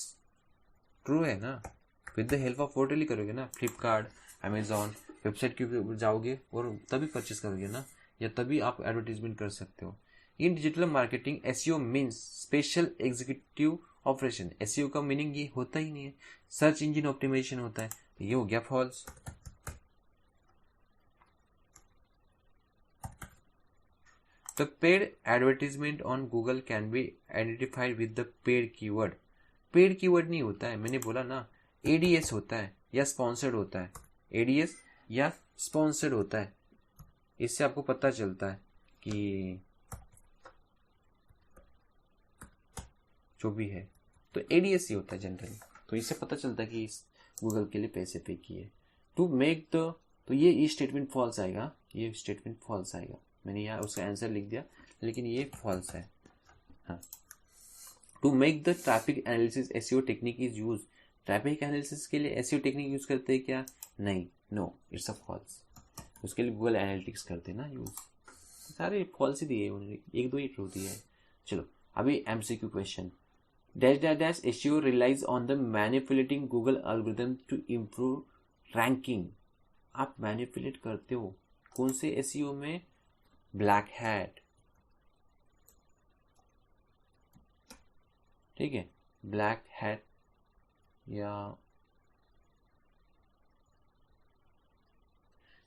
A: true है ना, with the help of portal ही करोगे ना, फ्लिपकार्ट अमेजॉन वेबसाइट के ऊपर जाओगे और तभी परचेस करोगे ना, या तभी आप एडवर्टीजमेंट कर सकते हो। इन digital marketing SEO means special executive operation, SEO का मीनिंग ये होता ही नहीं है, सर्च इंजन ऑप्टिमाइजेशन होता है, ये हो गया false. The paid advertisement on Google can be identified with the paid keyword, paid keyword नहीं होता है, मैंने बोला ना एडीएस होता है या स्पॉन्सर्ड होता है, एडीएस या स्पॉन्सर्ड होता है, इससे आपको पता चलता है कि जो भी है, तो एडीएस ही होता है जनरली, तो इससे पता चलता है कि इस गूगल के लिए पैसे पे किए। टू मेक द, तो ये स्टेटमेंट फॉल्स आएगा, ये स्टेटमेंट फॉल्स आएगा, मैंने यहाँ उसका आंसर लिख दिया लेकिन ये फॉल्स है। हाँ, to make the traffic analysis SEO technique is use, traffic analysis के लिए एसईओ टेक्निक यूज करते हैं क्या, नहीं, नो इट्स अ फॉल्स, उसके लिए गूगल एनालिटिक्स करते हैं ना यूज, सारे फॉल्स ही दिए उन्होंने, एक दो ही ट्रू दिया है। चलो अभी MCQ question, dash dash dash SEO relies on the manipulating Google algorithm to improve ranking, आप मैनिपुलेट करते हो कौन से एसईओ में, ब्लैक हैट, ठीक है, ब्लैक हैट या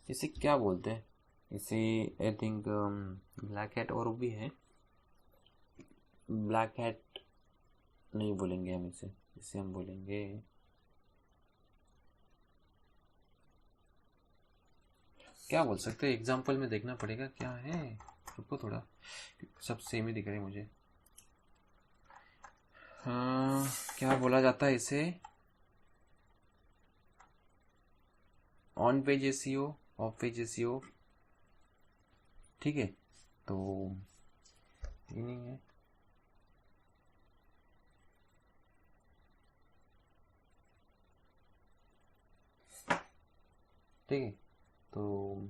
A: इसे क्या बोलते हैं, इसे आई थिंक ब्लैक हैट और भी है, ब्लैक हैट नहीं बोलेंगे हम इसे, इसे हम बोलेंगे क्या बोल सकते हैं, एग्जाम्पल में देखना पड़ेगा क्या है, रुको थोड़ा, सब सेम ही दिख रहे हैं मुझे। हाँ, क्या बोला जाता है इसे, on page SEO, of page SEO, ठीक है, तो ये नहीं है, ठीक है, तो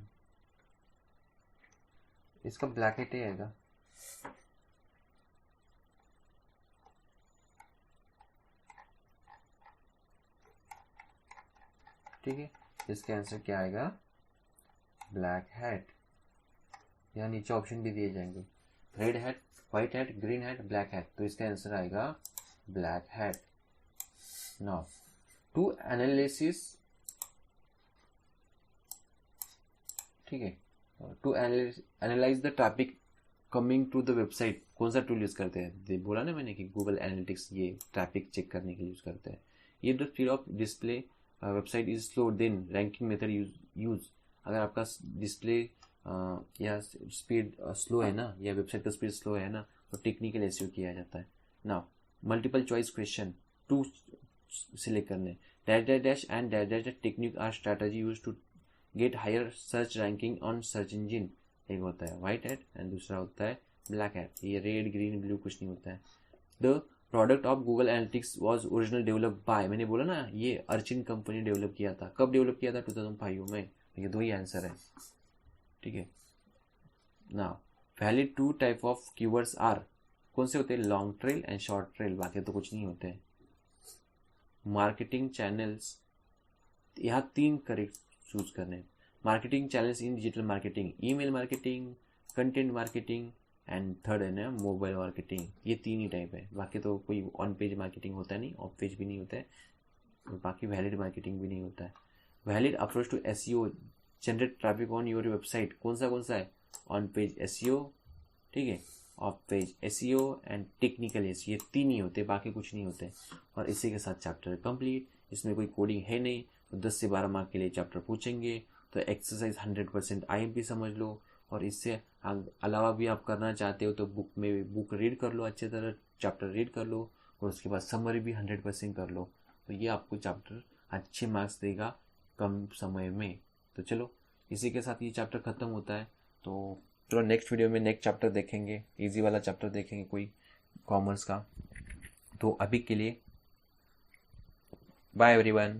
A: इसका ब्लैक हेट ही आएगा, ठीक है, इसका आंसर क्या आएगा, ब्लैक हैट, यहाँ नीचे ऑप्शन भी दिए जाएंगे, red hat, white hat, green hat, black hat, तो इसका आंसर आएगा black hat. Now to analysis, ठीक है, to analyse the traffic coming to the website, कौन सा टूल यूज करते हैं, बोला ना मैंने कि गूगल एनालिटिक्स ये ट्रैफिक चेक करने के लिए यूज करते हैं। ये the speed of display website is slow then ranking method use, अगर आपका डिस्प्ले या स्पीड स्लो है ना, या वेबसाइट का स्पीड स्लो है ना, तो टेक्निकल एसईओ किया जाता है। Now multiple choice question, to select करने, dash dash dash and dash dash technique or strategy use to get higher search ranking on search engine, एक होता है व्हाइट हैट एंड दूसरा होता है ब्लैक हैट, ये रेड ग्रीन ब्लू कुछ नहीं होता है। The product of Google analytics was original develop by, मैंने बोला ना ये अर्चिन कंपनी डेवलप किया था, कब डेवलप किया था, 2005 में, ये दो ही आंसर है, ठीक है। Now valid to type of keywords are, कौन से होते हैं, long trail and short trail, बाकी तो कुछ नहीं होते हैं। मार्केटिंग चैनल्स, यहाँ तीन करेक्ट चूज करने, marketing channels in digital marketing, email marketing, content marketing and third है ना मोबाइल मार्केटिंग, ये तीन ही टाइप है, बाकी तो कोई ऑन पेज मार्केटिंग होता नहीं, ऑफ पेज भी नहीं होता है, और बाकी वैलिड मार्केटिंग भी नहीं होता है। Valid approach to SEO generate traffic on your website, कौन सा है, ऑन पेज एसईओ, ठीक है, off page SEO and technical SEO, ये तीन ही होते, बाकी कुछ नहीं होते। और इसी के साथ चैप्टर कंप्लीट, इसमें कोई कोडिंग है नहीं, तो 10 से 12 मार्क के लिए चैप्टर पूछेंगे, तो एक्सरसाइज 100% आईएमपी समझ लो, और इससे अलावा भी आप करना चाहते हो तो बुक रीड कर लो, अच्छे तरह चैप्टर रीड कर लो, और उसके बाद समरी भी 100% कर लो, तो ये आपको चैप्टर अच्छे मार्क्स देगा कम समय में। तो चलो इसी के साथ ये चैप्टर ख़त्म होता है, तो चलो नेक्स्ट वीडियो में नेक्स्ट चैप्टर देखेंगे, इजी वाला चैप्टर देखेंगे कोई कॉमर्स का। तो अभी के लिए बाय एवरीवन।